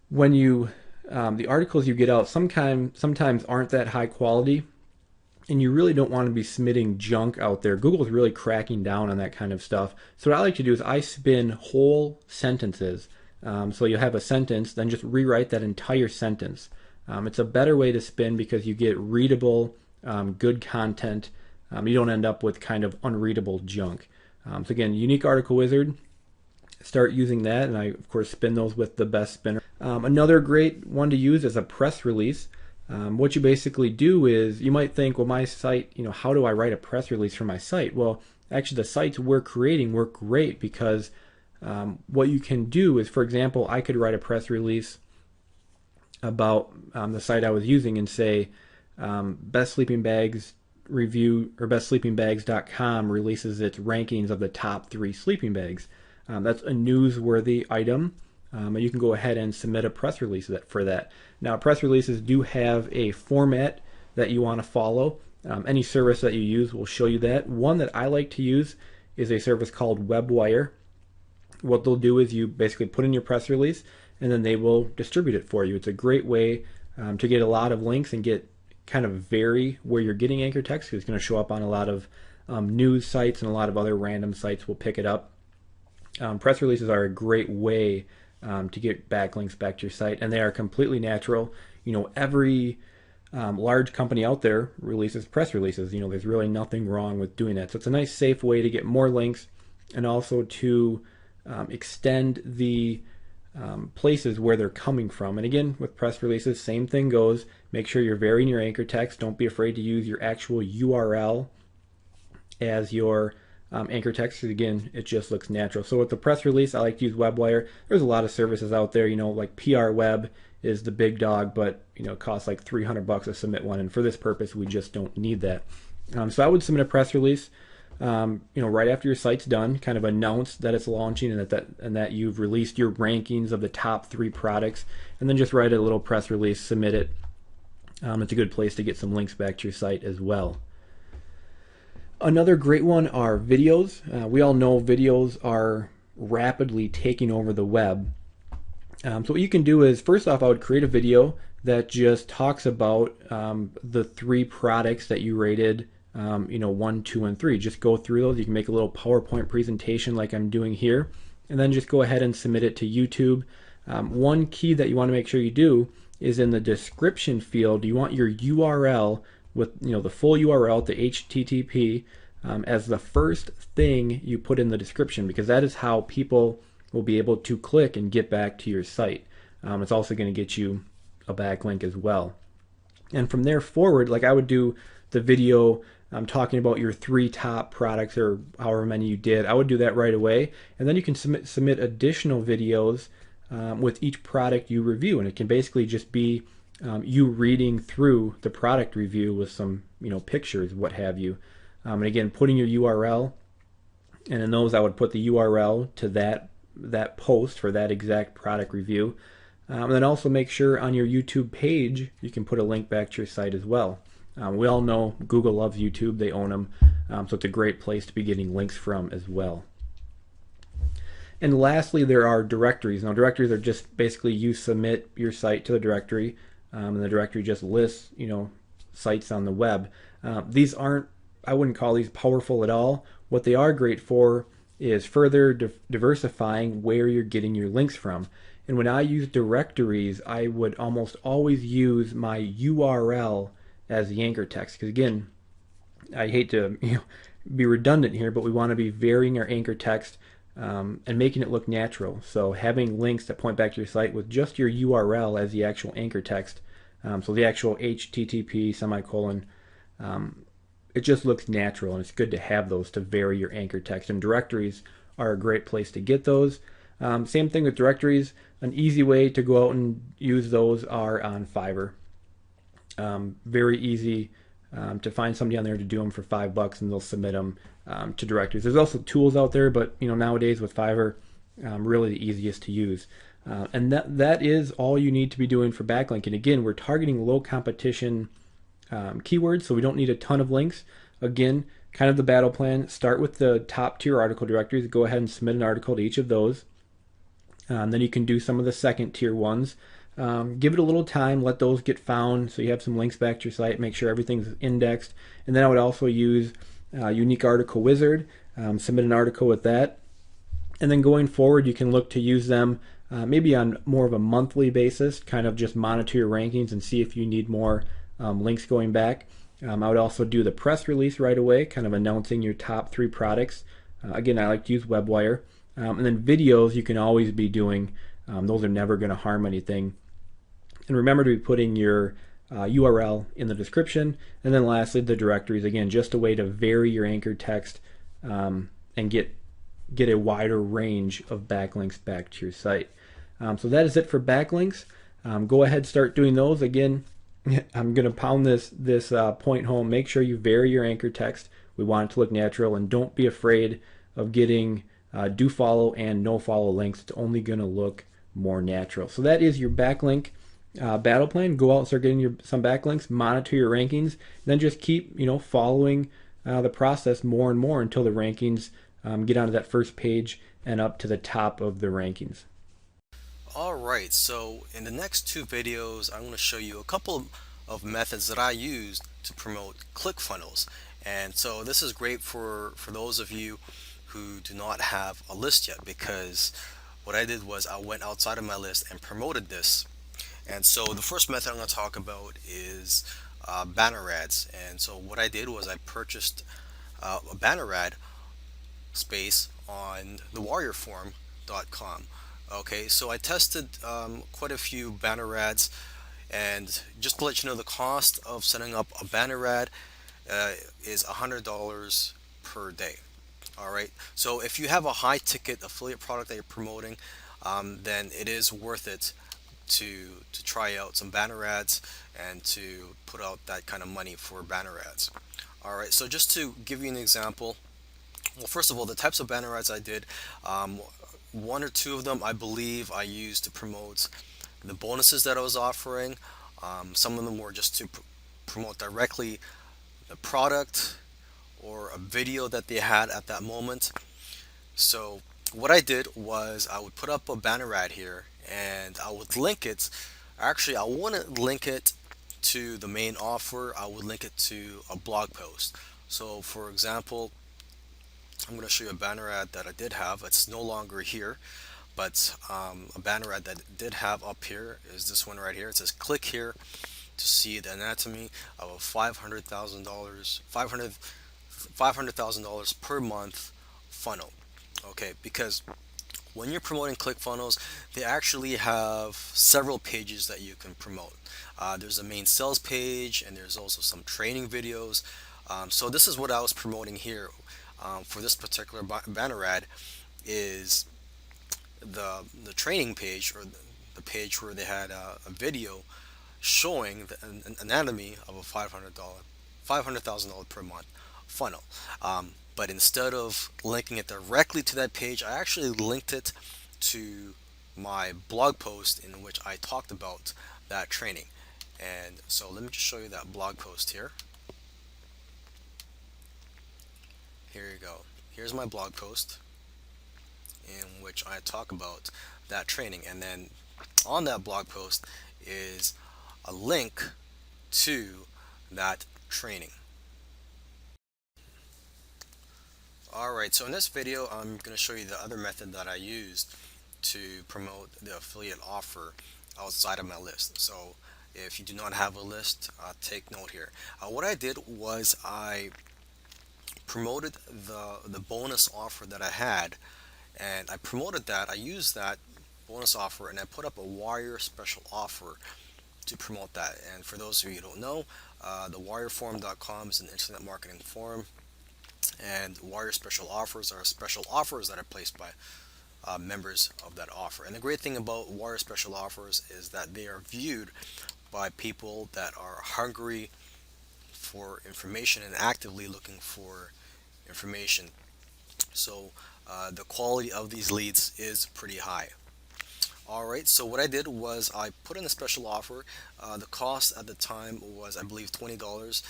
when the articles you get out sometimes aren't that high quality, and you really don't want to be submitting junk out there. Google's really cracking down on that kind of stuff. So what I like to do is I spin whole sentences. So you'll have a sentence, then just rewrite that entire sentence. It's a better way to spin because you get readable, good content. You don't end up with kind of unreadable junk. So again, Unique Article Wizard, start using that, and I of course spin those with the Best Spinner. Another great one to use is a press release. What you basically do is, you might think, well, my site, how do I write a press release for my site? Well, actually the sites we're creating work great because what you can do is, for example, I could write a press release about the site I was using and say, Best Sleeping Bags review, or bestsleepingbags.com releases its rankings of the top 3 sleeping bags. That's a newsworthy item. And you can go ahead and submit a press release for that. Now, press releases do have a format that you want to follow. Any service that you use will show you that. One that I like to use is a service called WebWire. What they'll do is you basically put in your press release, and then they will distribute it for you. It's a great way to get a lot of links and get kind of vary where you're getting anchor text, because it's going to show up on a lot of news sites, and a lot of other random sites will pick it up. Press releases are a great way to get backlinks back to your site, and they are completely natural. Every large company out there releases press releases. There's really nothing wrong with doing that. So it's a nice, safe way to get more links, and also to extend the places where they're coming from. And again, with press releases, same thing goes. Make sure you're varying your anchor text. Don't be afraid to use your actual URL as your anchor text, because again, it just looks natural. So with the press release, I like to use WebWire. There's a lot of services out there, like PR Web is the big dog, but it costs like $300 to submit one, and for this purpose, we just don't need that. So I would submit a press release, right after your site's done, kind of announce that it's launching and that you've released your rankings of the top 3 products, and then just write a little press release, submit it. It's a good place to get some links back to your site as well. Another great one are videos. We all know videos are rapidly taking over the web. So what you can do is, first off, I would create a video that just talks about the 3 products that you rated, 1, 2, and 3. Just go through those. You can make a little PowerPoint presentation like I'm doing here, and then just go ahead and submit it to YouTube. One key that you want to make sure you do is in the description field, you want your URL with the full URL to HTTP as the first thing you put in the description, because that is how people will be able to click and get back to your site. It's also going to get you a backlink as well. And from there forward, like I would do the video talking about your 3 top products, or however many you did, I would do that right away, and then you can submit additional videos with each product you review, and it can basically just be you reading through the product review with some pictures, what have you, and again putting your URL, and in those I would put the URL to that post for that exact product review, and then also make sure on your YouTube page you can put a link back to your site as well. We all know Google loves YouTube, they own them, so it's a great place to be getting links from as well. And lastly, there are directories. Now, directories are just basically you submit your site to the directory, and the directory just lists, sites on the web. These aren't, I wouldn't call these powerful at all. What they are great for is further diversifying where you're getting your links from. And when I use directories, I would almost always use my URL as the anchor text. Because again, I hate to be redundant here, but we want to be varying our anchor text and making it look natural. So having links that point back to your site with just your URL as the actual anchor text, so the actual HTTP semicolon, it just looks natural, and it's good to have those to vary your anchor text. And directories are a great place to get those. Same thing with directories. An easy way to go out and use those are on Fiverr. Very easy to find somebody on there to do them for $5, and they'll submit them to directories. There's also tools out there, but nowadays with Fiverr, really the easiest to use. And that is all you need to be doing for backlinking. Again, we're targeting low competition keywords, so we don't need a ton of links. Again, kind of the battle plan: start with the top tier article directories. Go ahead and submit an article to each of those. Then you can do some of the second tier ones. Give it a little time, let those get found so you have some links back to your site, make sure everything's indexed. And then I would also use Unique Article Wizard, submit an article with that. And then going forward, you can look to use them maybe on more of a monthly basis, kind of just monitor your rankings and see if you need more links going back. I would also do the press release right away, kind of announcing your top 3 products. Again, I like to use WebWire. And then videos you can always be doing. Those are never going to harm anything. And remember to be putting your URL in the description. And then lastly, the directories. Again, just a way to vary your anchor text and get a wider range of backlinks back to your site. So that is it for backlinks. Go ahead, start doing those. Again, I'm going to pound this point home. Make sure you vary your anchor text. We want it to look natural, and don't be afraid of getting do follow and no follow links. It's only going to look more natural. So that is your backlink battle plan. Go out and start getting some backlinks, monitor your rankings, then just keep following the process more and more until the rankings get onto that first page and up to the top of the rankings. Alright, so in the next 2 videos, I'm going to show you a couple of methods that I use to promote ClickFunnels. And so this is great for those of you who do not have a list yet, because what I did was I went outside of my list and promoted this. And so the first method I'm going to talk about is banner ads. And so what I did was I purchased a banner ad space on thewarriorforum.com. Okay, so I tested quite a few banner ads, and just to let you know, the cost of setting up a banner ad is $100 per day. Alright, so if you have a high ticket affiliate product that you're promoting, then it is worth it to try out some banner ads and to put out that kind of money for banner ads. Alright, so just to give you an example, well, first of all, the types of banner ads I did, 1 or 2 of them I believe I used to promote the bonuses that I was offering. Some of them were just to promote directly the product or a video that they had at that moment. So what I did was I would put up a banner ad here, and I would link it. Actually, I wouldn't link it to the main offer. I would link it to a blog post. So for example, I'm going to show you a banner ad that I did have. It's no longer here, but a banner ad that I did have up here is this one right here. It says, click here to see the anatomy of a $500,000 per month funnel. Okay, because when you're promoting ClickFunnels, they actually have several pages that you can promote. There's a main sales page, and there's also some training videos. So this is what I was promoting here for this particular banner ad, is the training page, or the page where they had a video showing the anatomy of a $500,000 per month funnel. But instead of linking it directly to that page, I actually linked it to my blog post in which I talked about that training. And so let me just show you that blog post here. Here you go. Here's my blog post in which I talk about that training. And then on that blog post is a link to that training. Alright, so in this video I'm going to show you the other method that I used to promote the affiliate offer outside of my list. So if you do not have a list, take note here. What I did was I promoted the bonus offer that I had, and I promoted that. I used that bonus offer and I put up a wire special offer to promote that. And for those of you who don't know, the wireforum.com is an internet marketing forum, and wire special offers are special offers that are placed by members of that offer. And the great thing about wire special offers is that they are viewed by people that are hungry for information and actively looking for information. So the quality of these leads is pretty high. Alright, so what I did was I put in a special offer. The cost at the time was, I believe, $20.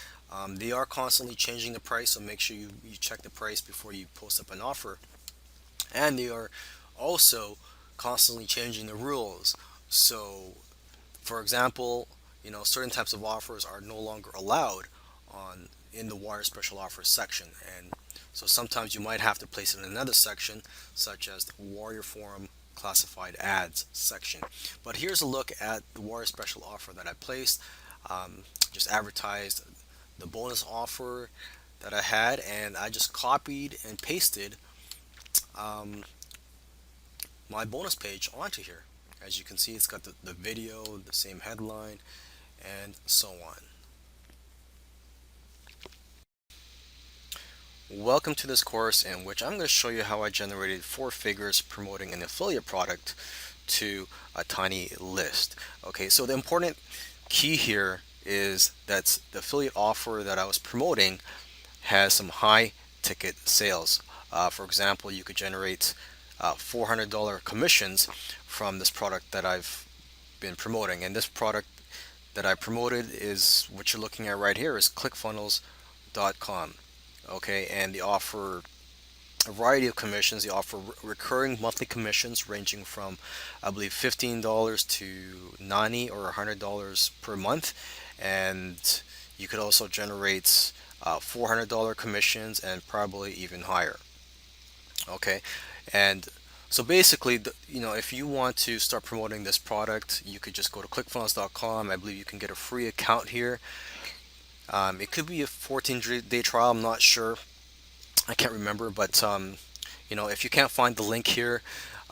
They are constantly changing the price, so make sure you check the price before you post up an offer. And they are also constantly changing the rules. So, for example, certain types of offers are no longer allowed in the wire special offers section, and so sometimes you might have to place it in another section, such as the Warrior Forum classified ads section. But here's a look at the Warrior special offer that I placed. Just advertised the bonus offer that I had, and I just copied and pasted my bonus page onto here. As you can see, it's got the video, the same headline, and so on. Welcome to this course, in which I'm going to show you how I generated 4 figures promoting an affiliate product to a tiny list. Okay, so the important key here is that the affiliate offer that I was promoting has some high ticket sales. For example, you could generate $400 commissions from this product that I've been promoting. And this product that I promoted is what you're looking at right here, is ClickFunnels.com. Okay, and they offer a variety of commissions. They offer recurring monthly commissions ranging from, I believe, $15 to $90 or $100 per month. And you could also generate $400 commissions and probably even higher. Okay, and so basically, if you want to start promoting this product, you could just go to ClickFunnels.com. I believe you can get a free account here. It could be a 14-day trial. I'm not sure. I can't remember, but if you can't find the link here,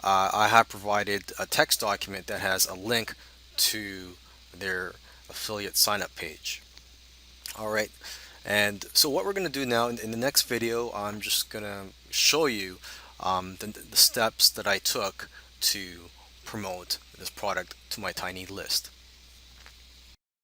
I have provided a text document that has a link to their affiliate sign-up page. All right, and so what we're going to do now in the next video, I'm just going to show you the steps that I took to promote this product to my tiny list.